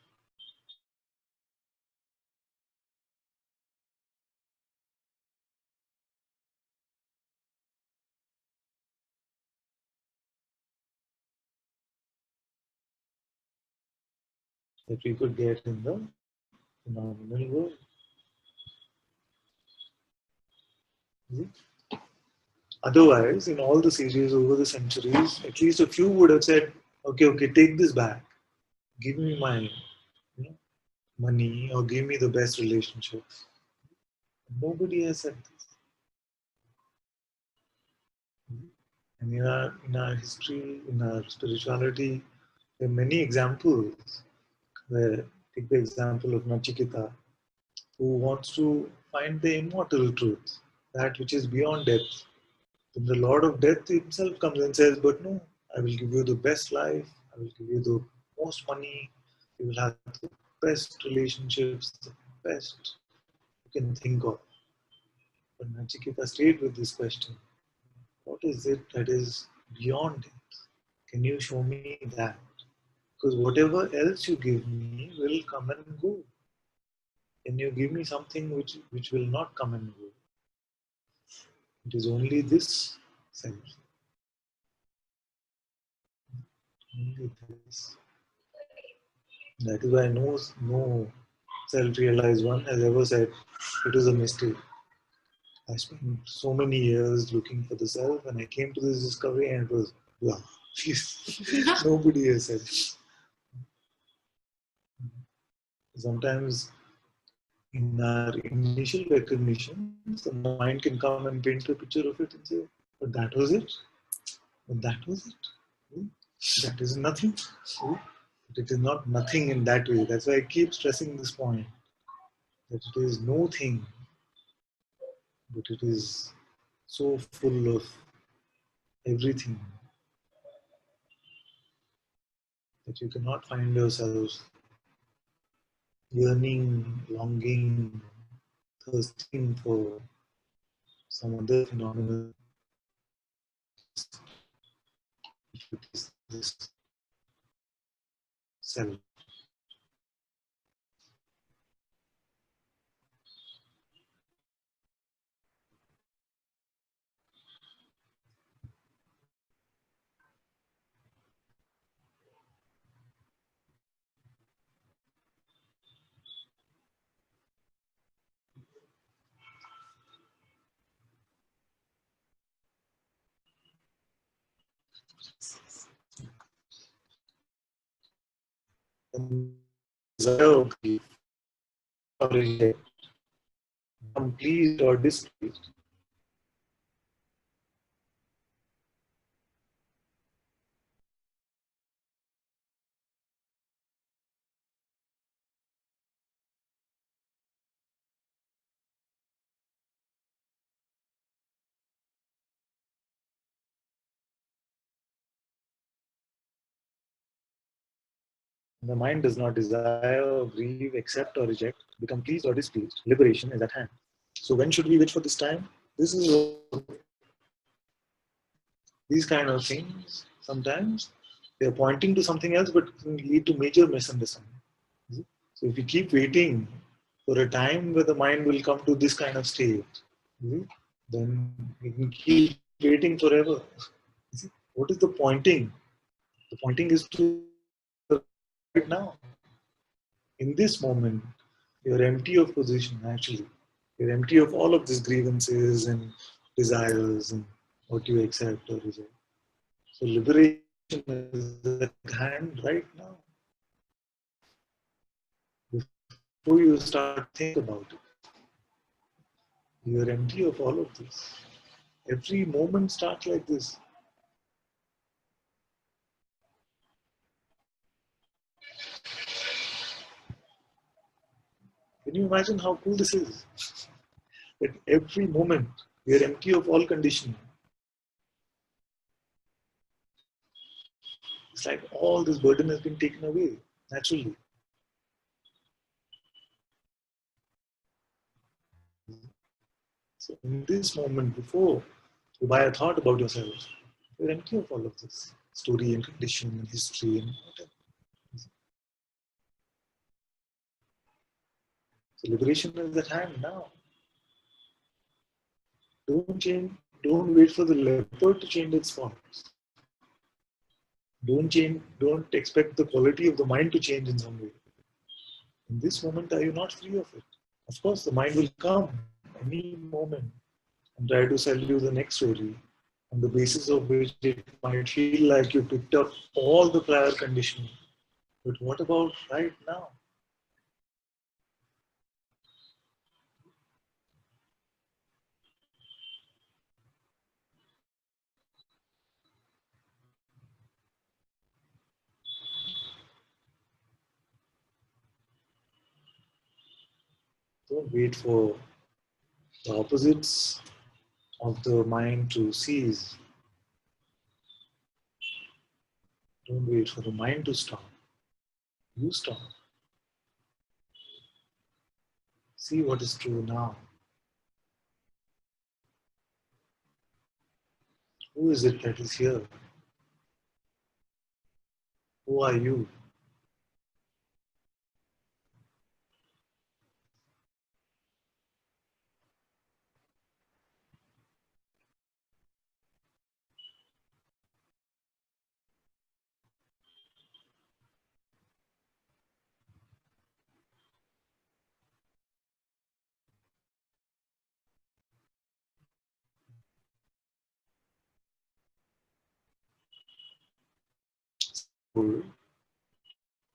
That we could get in the phenomenal world. Otherwise, in all the sages over the centuries, at least a few would have said, okay, take this back. Give me my money or give me the best relationships. Nobody has said this. And in our history, in our spirituality, there are many examples where, take the example of Nachiketa, who wants to find the immortal truth, that which is beyond death. Then the Lord of Death himself comes and says, but no, I will give you the best life, I will give you the most money, you will have the best relationships, the best you can think of. But Nachiketa stayed with this question. What is it that is beyond it? Can you show me that? Because whatever else you give me will come and go. Can you give me something which will not come and go? It is only this self. Only this. That is why no self-realized one has ever said it was a mistake. I spent so many years looking for the self and I came to this discovery and it was blah. Nobody has said. Sometimes in our initial recognitions, the mind can come and paint a picture of it and say, but that was it. But that was it. That is nothing. But it is not nothing in that way. That's why I keep stressing this point. That it is no thing, but it is so full of everything that you cannot find yourself yearning, longing, thirsting for some other phenomenon. If it is this self. And desire or grief or reject, become pleased or displeased. The mind does not desire or grieve, accept or reject, become pleased or displeased. Liberation is at hand. So when should we wait for this time? This is these kind of things. Sometimes they are pointing to something else, but can lead to major misunderstanding. So if we keep waiting for a time where the mind will come to this kind of state, then we can keep waiting forever. What is the pointing? The pointing is to right now. In this moment, you're empty of position, actually. You're empty of all of these grievances and desires and what you accept or reject. So liberation is at hand right now. Before you start think about it, you're empty of all of this. Every moment starts like this. Can you imagine how cool this is? That every moment we are empty of all conditioning. It's like all this burden has been taken away naturally. So in this moment, before you buy a thought about yourself, you're empty of all of this story and condition and history and whatever. So liberation is at hand now. Don't change. Don't wait for the leopard to change its spots. Don't change. Don't expect the quality of the mind to change in some way. In this moment, are you not free of it? Of course, the mind will come any moment and try to sell you the next story on the basis of which it might feel like you picked up all the prior conditioning. But what about right now? Don't wait for the opposites of the mind to cease. Don't wait for the mind to stop. You stop. See what is true now. Who is it that is here? Who are you?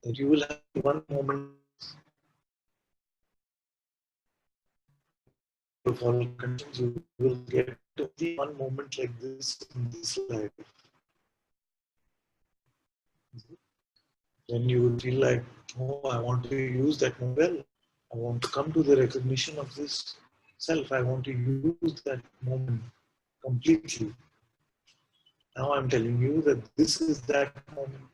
That you will have one moment of all conditions, you will get only one moment like this in this life. Then you will feel like, oh, I want to use that moment well. I want to come to the recognition of this self. I want to use that moment completely. Now I'm telling you that this is that moment.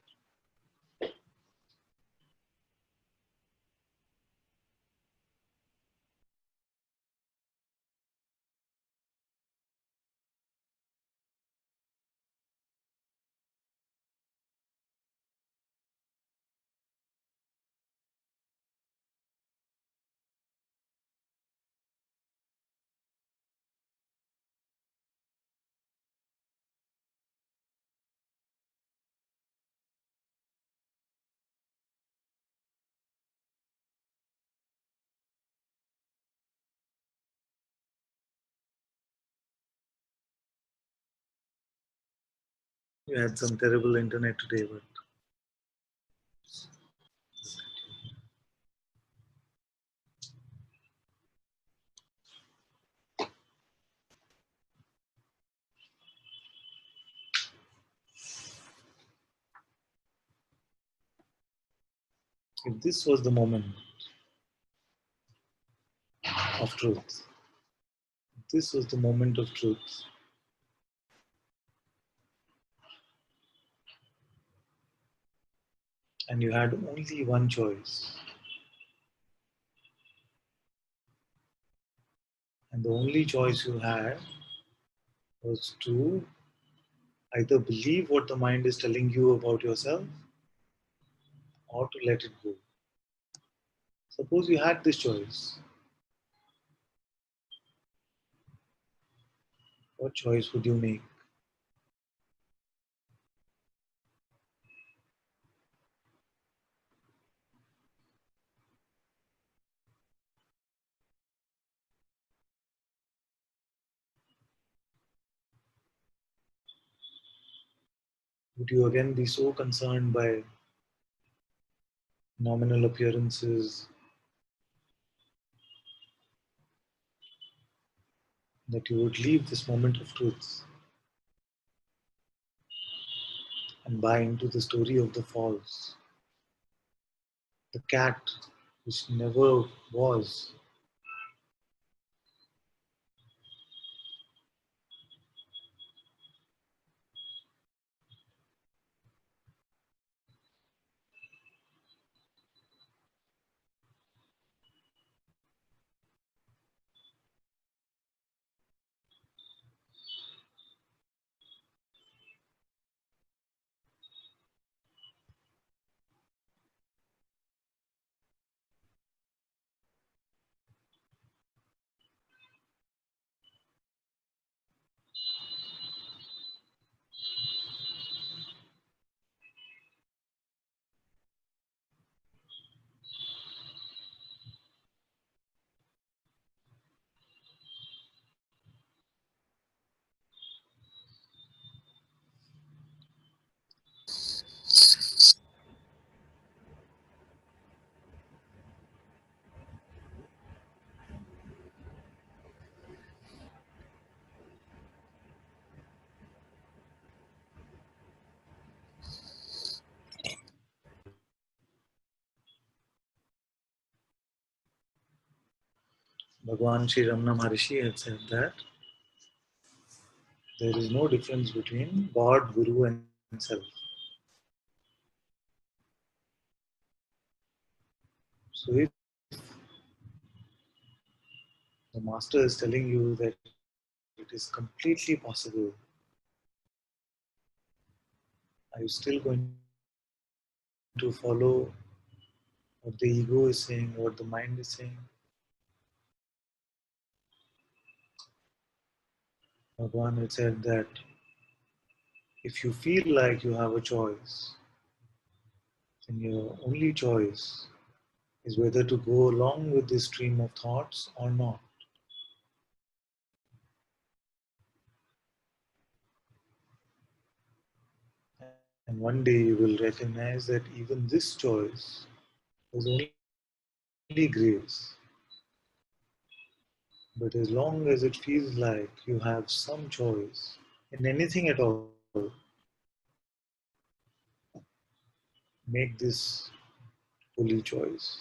You had some terrible internet today, but if this was the moment of truth, if this was the moment of truth, and you had only one choice, and the only choice you had was to either believe what the mind is telling you about yourself or to let it go. Suppose you had this choice. What choice would you make? Would you again be so concerned by nominal appearances that you would leave this moment of truth and buy into the story of the false, the cat which never was? Bhagwan Sri Ramana Maharishi had said that there is no difference between God, Guru and Self. So if the Master is telling you that it is completely possible, are you still going to follow what the ego is saying, what the mind is saying? Bhagwan had said that if you feel like you have a choice, then your only choice is whether to go along with this stream of thoughts or not. And one day you will recognize that even this choice was only grace. But as long as it feels like you have some choice in anything at all, make this holy choice.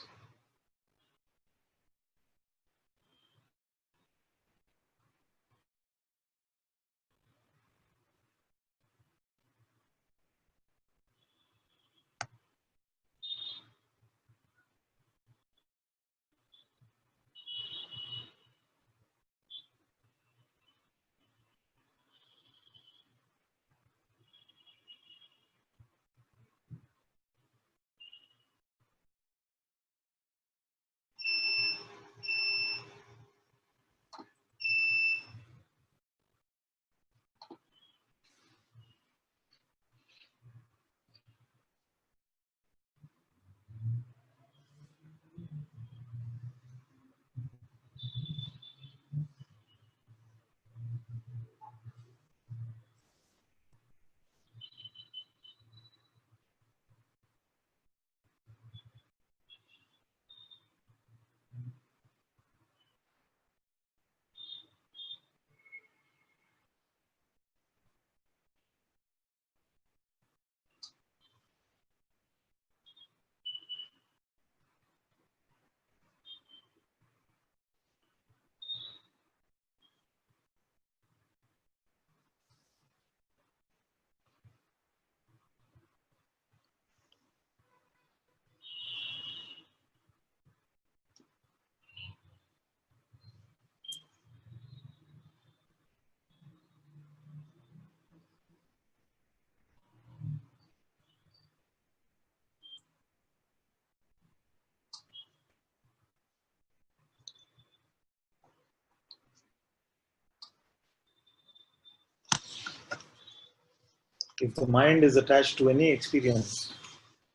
If the mind is attached to any experience,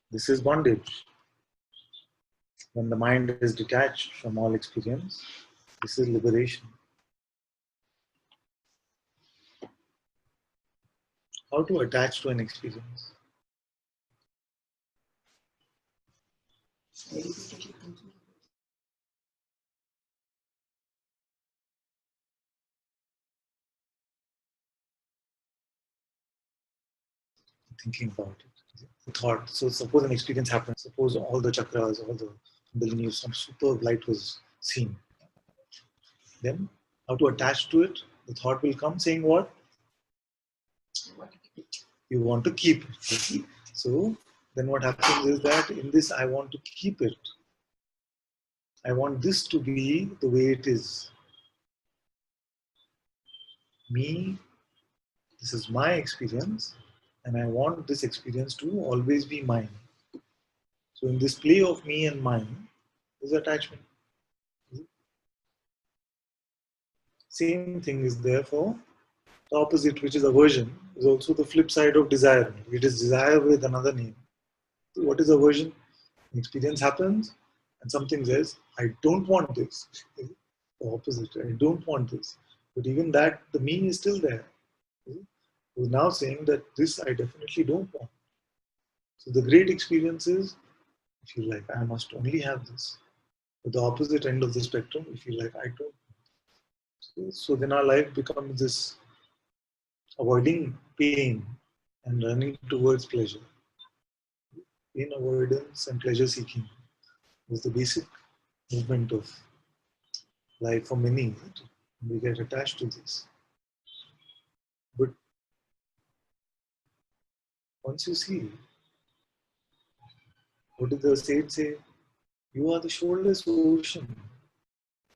this is bondage. When the mind is detached from all experience, this is liberation. How to attach to an experience? Thinking about it. The thought. So suppose an experience happens. Suppose all the chakras, all the kundalini, some superb light was seen. Then how to attach to it? The thought will come saying what? You want to keep it. So then what happens is that in this I want to keep it. I want this to be the way it is. Me, this is my experience, and I want this experience to always be mine. So in this play of me and mine is attachment. Same thing is there for the opposite, which is aversion, is also the flip side of desire. It is desire with another name. So what is aversion? An experience happens and something says, I don't want this. The opposite, I don't want this. But even that, the me is still there. Who's now saying that this I definitely don't want. So the great experience is, if you like, I must only have this. But the opposite end of the spectrum, if you like, I don't. So then our life becomes this avoiding pain and running towards pleasure. Pain avoidance and pleasure seeking is the basic movement of life for many. We get attached to this. But once you see, what did the sage say? You are the shoaless ocean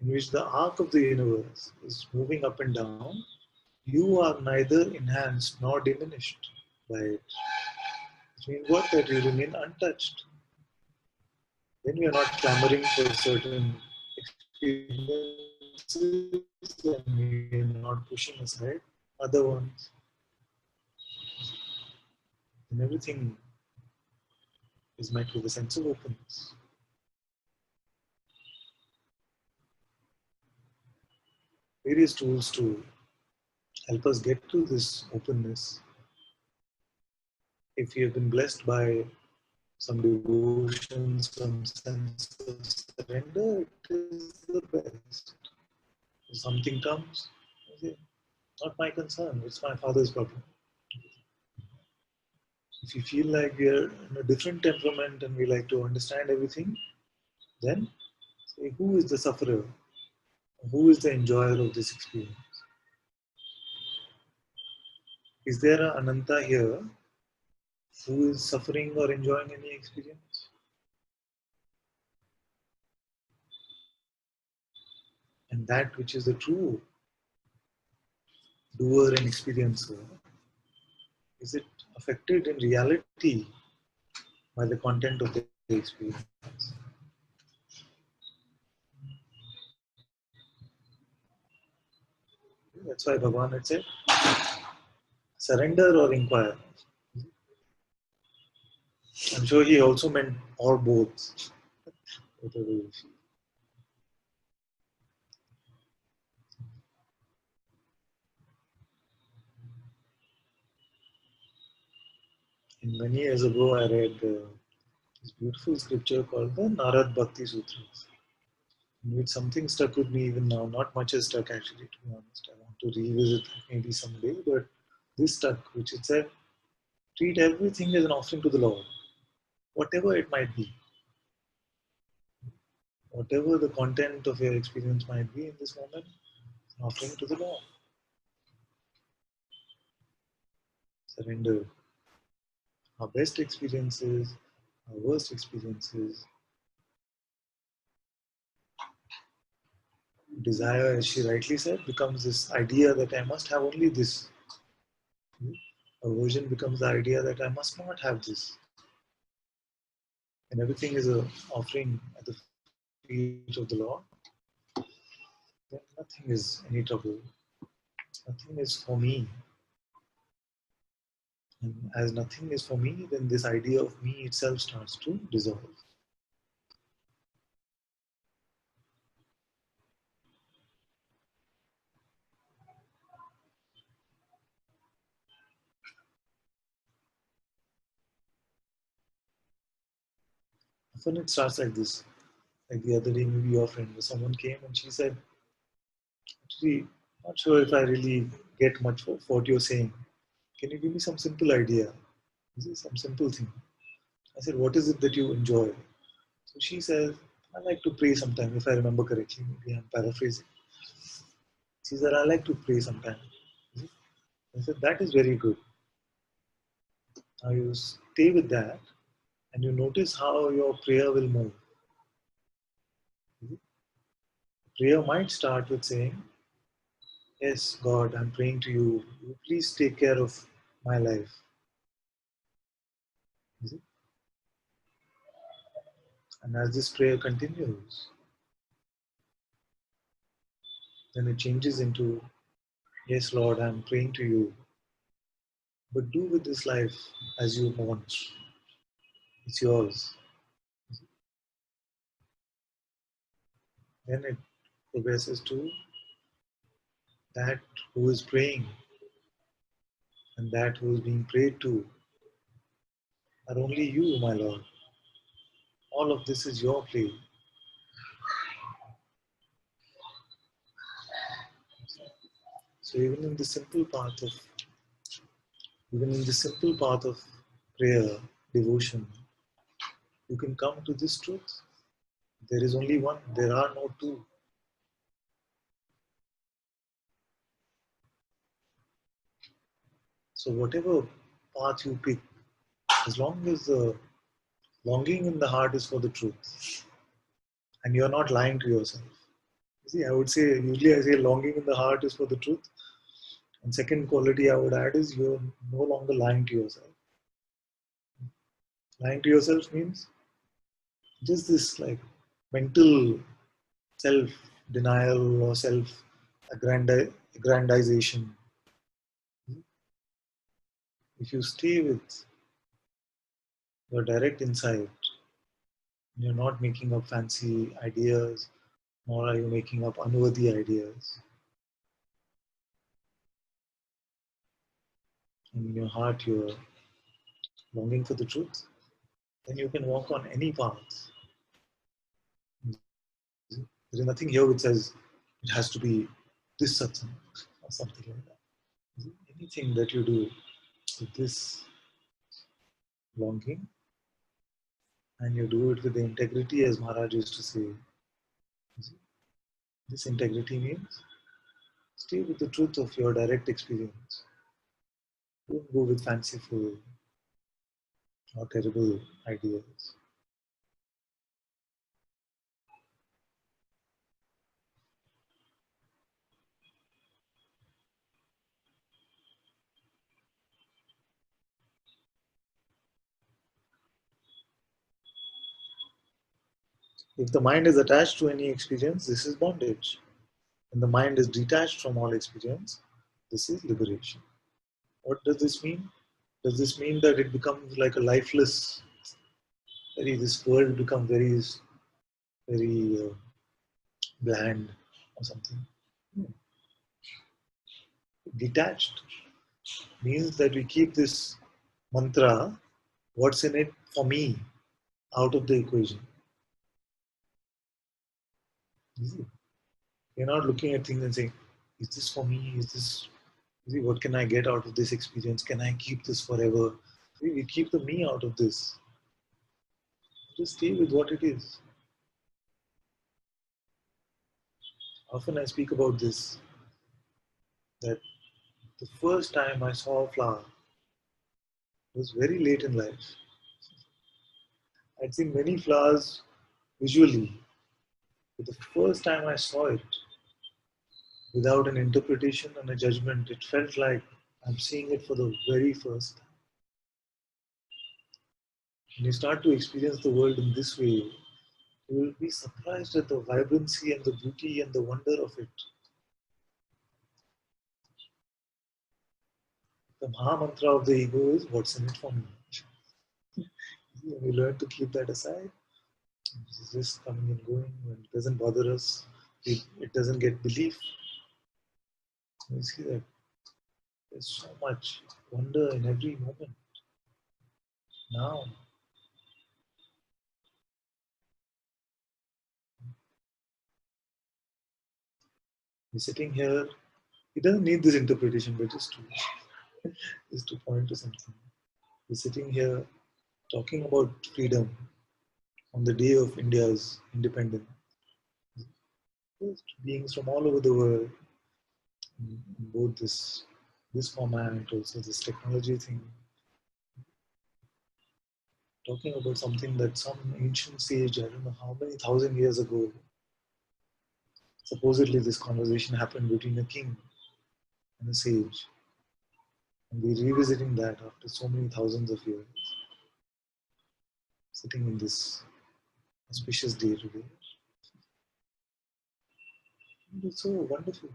in which the arc of the universe is moving up and down. You are neither enhanced nor diminished by it. Which means what? That you remain untouched. Then we are not clamoring for certain experiences and we are not pushing aside other ones. And everything is met with a sense of openness. Various tools to help us get to this openness. If you have been blessed by some devotion, some sense of surrender, it is the best. If something comes, okay, not my concern, it's my Father's problem. If you feel like we are in a different temperament and we like to understand everything, then say, who is the sufferer? Who is the enjoyer of this experience? Is there an Ananta here who is suffering or enjoying any experience? And that which is the true doer and experiencer, is it affected in reality by the content of the experience? That's why Bhagavan had said, surrender or inquire. I'm sure he also meant or both. Whatever you feel. And many years ago, I read this beautiful scripture called the Narad Bhakti Sutras, in which something stuck with me even now. Not much has stuck actually, to be honest. I want to revisit it maybe someday, but this stuck, which it said, treat everything as an offering to the Lord, whatever it might be. Whatever the content of your experience might be in this moment, an offering to the Lord. Surrender. Our best experiences, our worst experiences, desire, as she rightly said, becomes this idea that I must have only this. Aversion becomes the idea that I must not have this. And everything is an offering at the feet of the Lord. Then nothing is any trouble. Nothing is for me. And as nothing is for me, then this idea of me itself starts to dissolve. Often it starts like this. Like the other day, maybe your friend, someone came and she said, actually, not sure if I really get much for what you're saying. Can you give me some simple idea? This is some simple thing. I said, what is it that you enjoy? So she says, I like to pray sometime, if I remember correctly. Maybe I'm paraphrasing. She said, I like to pray sometime. I said, that is very good. Now you stay with that and you notice how your prayer will move. Prayer might start with saying, yes, God, I'm praying to you. Please take care of my life. And as this prayer continues, then it changes into, yes, Lord, I'm praying to you. But do with this life as you want. It's yours. Then it progresses to that who is praying and that who is being prayed to are only you, my Lord. All of this is your play. So even in the simple path of prayer, devotion, you can come to this truth. There is only one. There are no two. So whatever path you pick, as long as the longing in the heart is for the truth, and you're not lying to yourself. You see, I would say, usually I say longing in the heart is for the truth. And second quality I would add is you're no longer lying to yourself. Lying to yourself means just this like mental self denial or self aggrandization. If you stay with your direct insight, you're not making up fancy ideas, nor are you making up unworthy ideas. And in your heart, you're longing for the truth, then you can walk on any path. There is nothing here which says it has to be this satsang or something like that. Anything that you do with this longing, and you do it with the integrity, as Maharaj used to say. This integrity means stay with the truth of your direct experience. Don't go with fanciful or terrible ideas. If the mind is attached to any experience, this is bondage. When the mind is detached from all experience, this is liberation. What does this mean? Does this mean that it becomes like a lifeless, this world becomes very bland or something? No. Detached means that we keep this mantra, what's in it for me, out of the equation. You're not looking at things and saying, is this for me? Is this, what can I get out of this experience? Can I keep this forever? We keep the me out of this. Just stay with what it is. Often I speak about this, that the first time I saw a flower was very late in life. I'd seen many flowers visually, but the first time I saw it, without an interpretation and a judgment, it felt like I'm seeing it for the very first time. When you start to experience the world in this way, you will be surprised at the vibrancy and the beauty and the wonder of it. The Maha Mantra of the ego is what's in it for me. When we learn to keep that aside, it's just coming and going, and it doesn't bother us, it doesn't get belief. You see that there's so much wonder in every moment. Now, we're sitting here, he doesn't need this interpretation, but just to point to something. We're sitting here talking about freedom on the day of India's independence. There's beings from all over the world, in both this format, also this technology thing, talking about something that some ancient sage, I don't know how many thousand years ago, supposedly this conversation happened between a king and a sage. And we're revisiting that after so many thousands of years, sitting in this auspicious day today. It's so wonderful.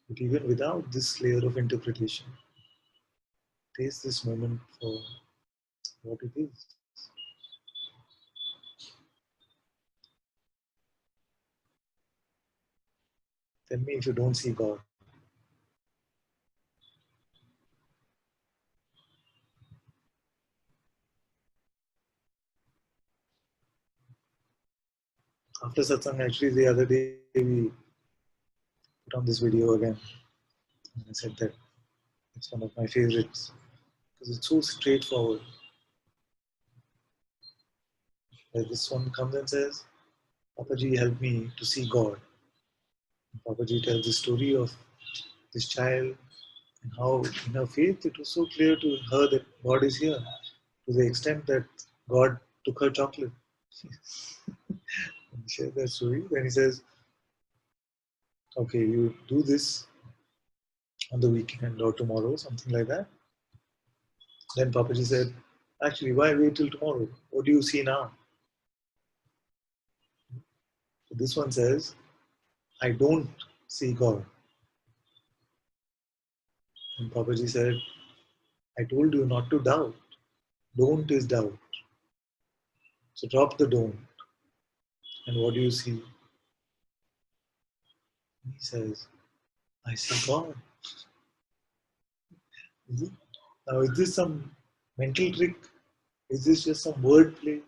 But even without this layer of interpretation, taste this moment for what it is. Tell me if you don't see God. After Satsang, actually the other day we put on this video again. And I said that it's one of my favorites because it's so straightforward. Like this one comes and says, Papaji helped me to see God. Papaji tells the story of this child and how in her faith it was so clear to her that God is here, to the extent that God took her chocolate. And he shared that story. Then he says, okay, you do this on the weekend or tomorrow, something like that. Then Papaji said, actually, why wait till tomorrow? What do you see now? So this one says, I don't see God. And Papaji said, I told you not to doubt. Don't is doubt. So drop the don't. And what do you see? He says, I see God. Is it? Now, is this some mental trick? Is this just some wordplay?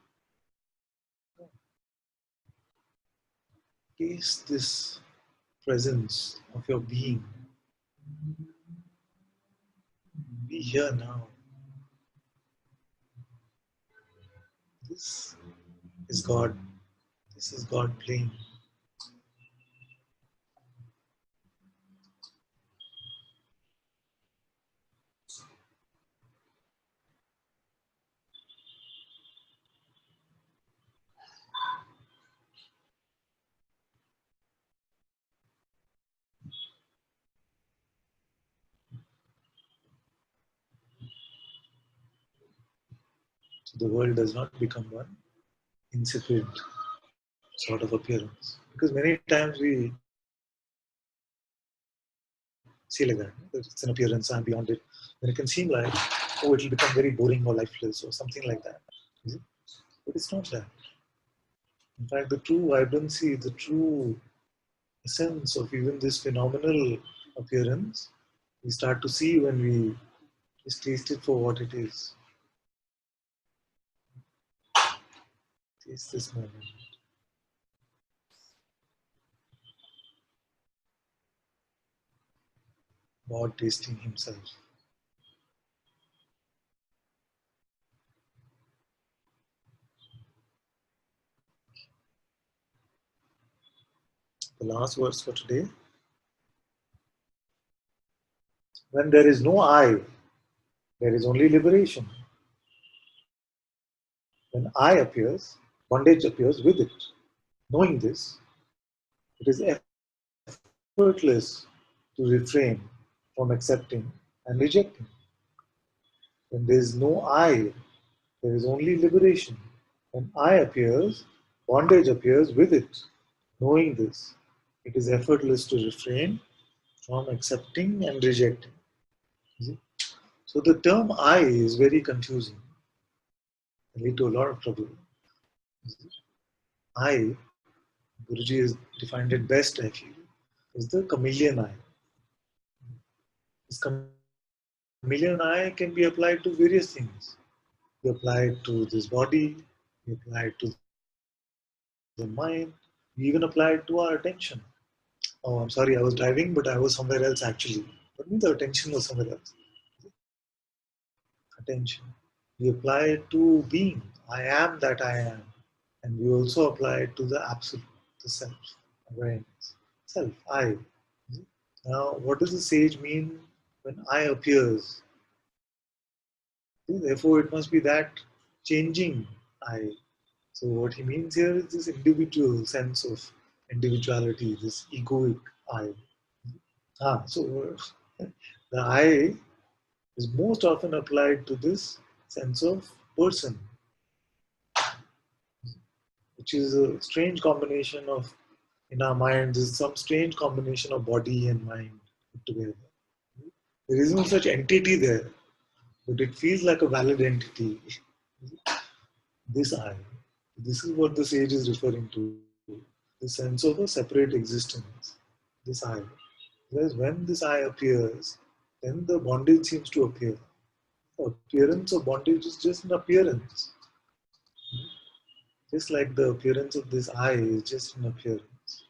Taste this presence of your being. Be here now. This is God. This is God playing. So the world does not become one insipid sort of appearance. Because many times we see like that, that it's an appearance and beyond it. Then it can seem like, oh, it will become very boring or lifeless or something like that. Is it? But it's not that. In fact, the true vibrancy, the true essence of even this phenomenal appearance, we start to see when we just taste it for what it is. Taste this moment. God tasting himself. The last verse for today. When there is no I, there is only liberation. When I appears, bondage appears with it. Knowing this, it is effortless to refrain from accepting and rejecting. When there is no I, there is only liberation. When I appears, bondage appears with it. Knowing this, it is effortless to refrain from accepting and rejecting. So the term I is very confusing and lead to a lot of trouble. I, Guruji has defined it best, I feel, is the chameleon eye. This chameleon eye can be applied to various things. We apply it to this body, we apply it to the mind, we even apply it to our attention. Oh, I'm sorry, I was driving, but I was somewhere else actually. But the attention was somewhere else. Attention. We apply it to being. I am that I am. And we also apply it to the absolute, the self, awareness. Self, I. Now, what does the sage mean when I appears? Therefore, it must be that changing I. So, what he means here is this individual sense of individuality, this egoic I. So the I is most often applied to this sense of person, which is a strange combination of, in our minds, is some strange combination of body and mind put together. There is no such entity there, but it feels like a valid entity. This I. This is what the sage is referring to. The sense of a separate existence. This I. Whereas when this I appears, then the bondage seems to appear. The appearance of bondage is just an appearance. Just like the appearance of this I is just an appearance.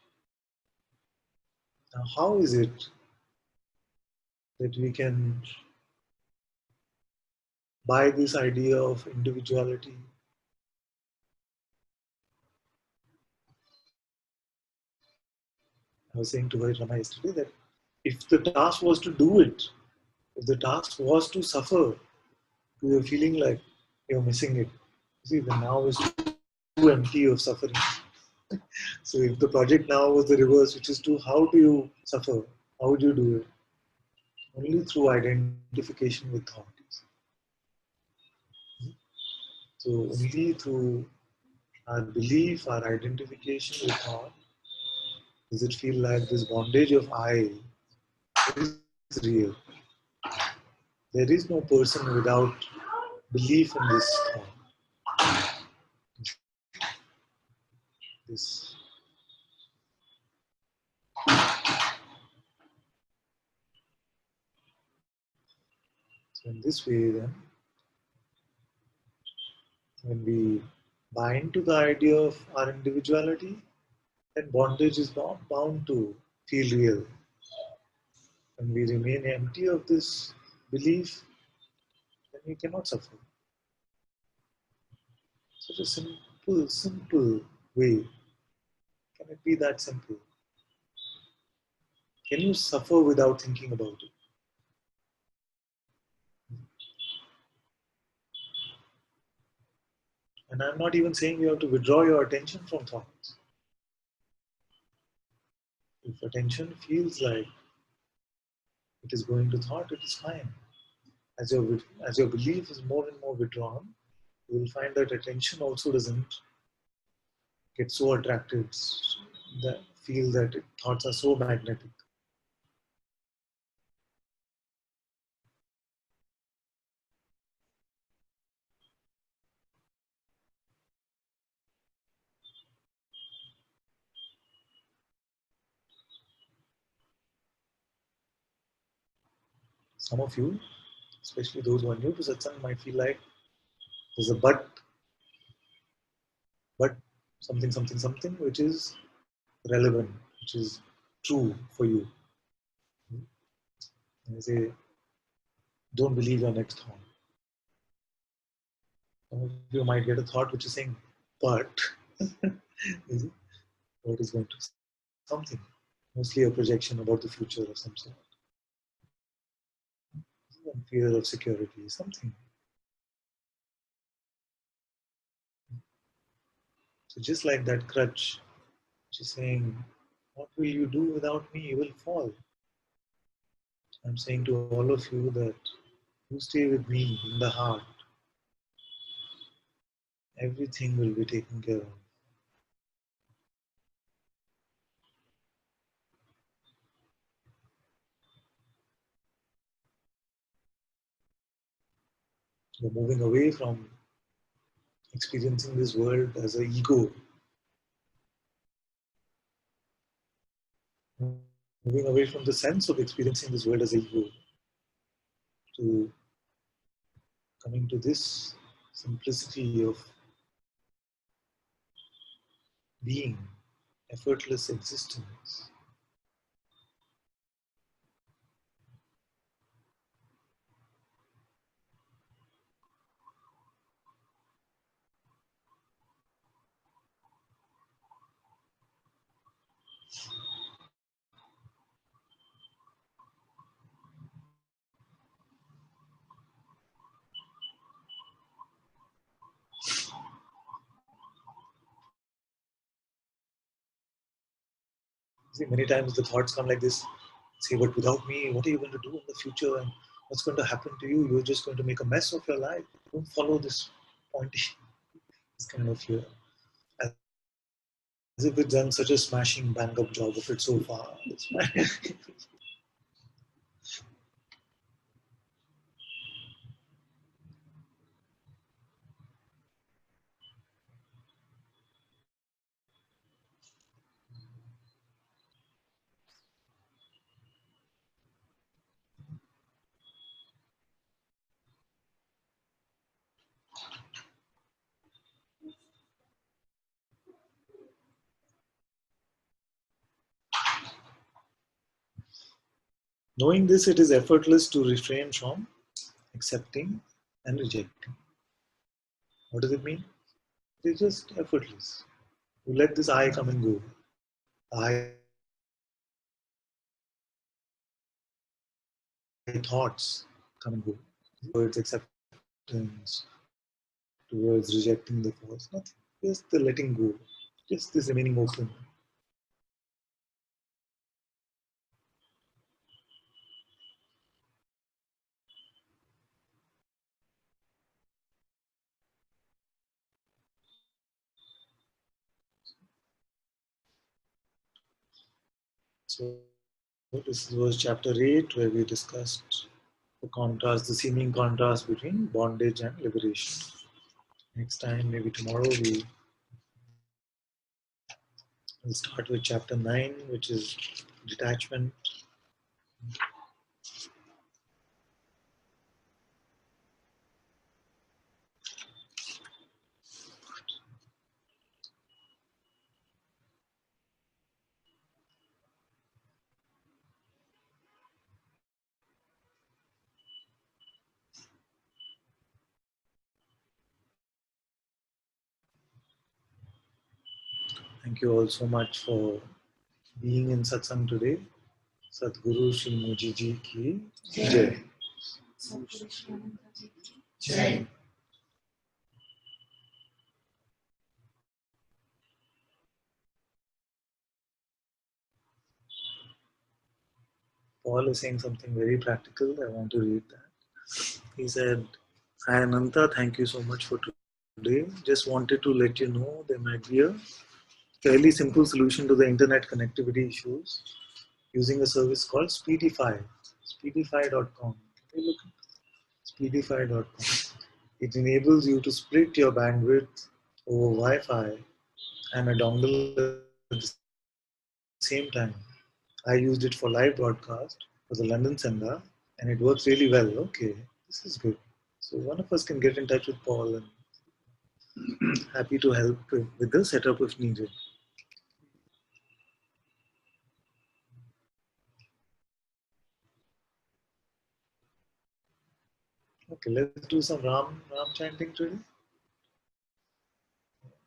Now, how is it that we can buy this idea of individuality? I was saying to her, Rama, yesterday that if the task was to do it, if the task was to suffer, you're feeling like you're missing it. See, the now is too empty of suffering. So if the project now was the reverse, which is to how do you suffer? How would you do it? Only through identification with thought. So only through our belief, our identification with thought, does it feel like this bondage of I is real. There is no person without belief in this thought. This. So in this way then, when we buy into the idea of our individuality, then bondage is not bound to feel real. When we remain empty of this belief, then we cannot suffer. Such a simple way. Can it be that simple? Can you suffer without thinking about it? And I'm not even saying you have to withdraw your attention from thoughts. If attention feels like it is going to thought, it is fine. As your belief is more and more withdrawn, you will find that attention also doesn't get so attracted, that feel that thoughts are so magnetic. Some of you, especially those who are new to satsang, might feel like there's a but something which is relevant, which is true for you. And I say, don't believe your next thought. Some of you might get a thought which is saying, but is it? What is going to something? Mostly a projection about the future of some sort. Some fear of security, something. So just like that crutch, which is saying, what will you do without me? You will fall. I'm saying to all of you that you stay with me in the heart. Everything will be taken care of. You're moving away from experiencing this world as an ego. Moving away from the sense of experiencing this world as an ego to coming to this simplicity of being, effortless existence. See, many times the thoughts come like this, say, but without me, what are you going to do in the future? And what's going to happen to you? You're just going to make a mess of your life. Don't follow this pointy, this kind of fear. As if it's done such a smashing bang up job of it so far. Knowing this, it is effortless to refrain from accepting and rejecting. What does it mean? It's just effortless. You let this I come and go. The I thoughts come and go. Towards acceptance, towards rejecting the false, nothing. Just the letting go, just this remaining open. So this was chapter 8, where we discussed the contrast, the seeming contrast between bondage and liberation. Next time, maybe tomorrow, we will start with chapter 9, which is detachment. Thank you all so much for being in Satsang today. Sadhguru Shri Moji Ji ki Jai. Jai. Paul is saying something very practical. I want to read that. He said, "Hi Ananta, thank you so much for today. Just wanted to let you know there might be a fairly simple solution to the internet connectivity issues using a service called Speedify. Speedify.com. Hey, look, Speedify.com. It enables you to split your bandwidth over Wi-Fi and a dongle at the same time. I used it for live broadcast for the London Senda, and it works really well. Okay, this is good. So one of us can get in touch with Paul, and happy to help with the setup if needed. Okay, let's do some Ram chanting today.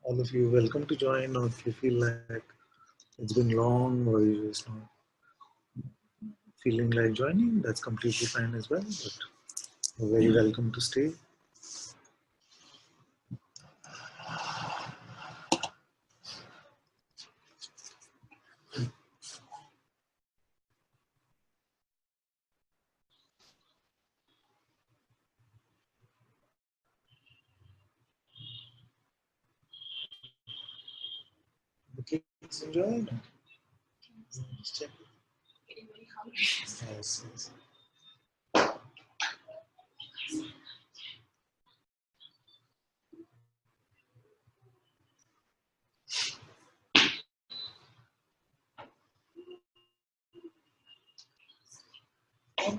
All of you welcome to join, or if you feel like it's been long or you're just not feeling like joining, that's completely fine as well. But you're very welcome to stay. Okay, let's enjoy. Let's check. Yes, yes.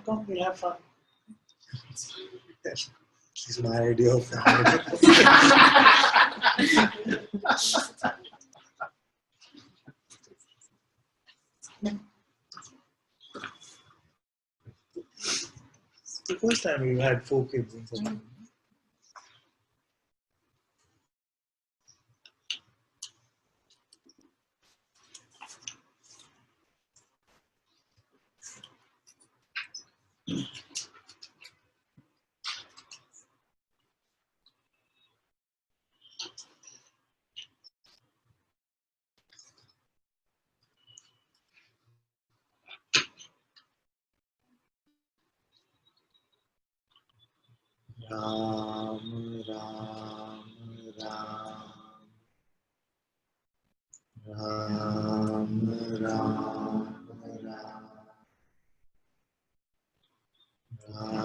Come, we'll have fun. Yes. This is my idea of fun. The first time we had 4 kids in such a Ram, Ram, Ram, Ram, Ram, Ram, Ram,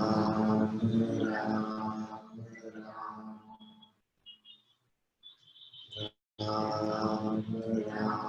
Ram, Ram,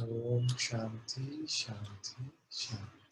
Om Shanti, Shanti, Shanti.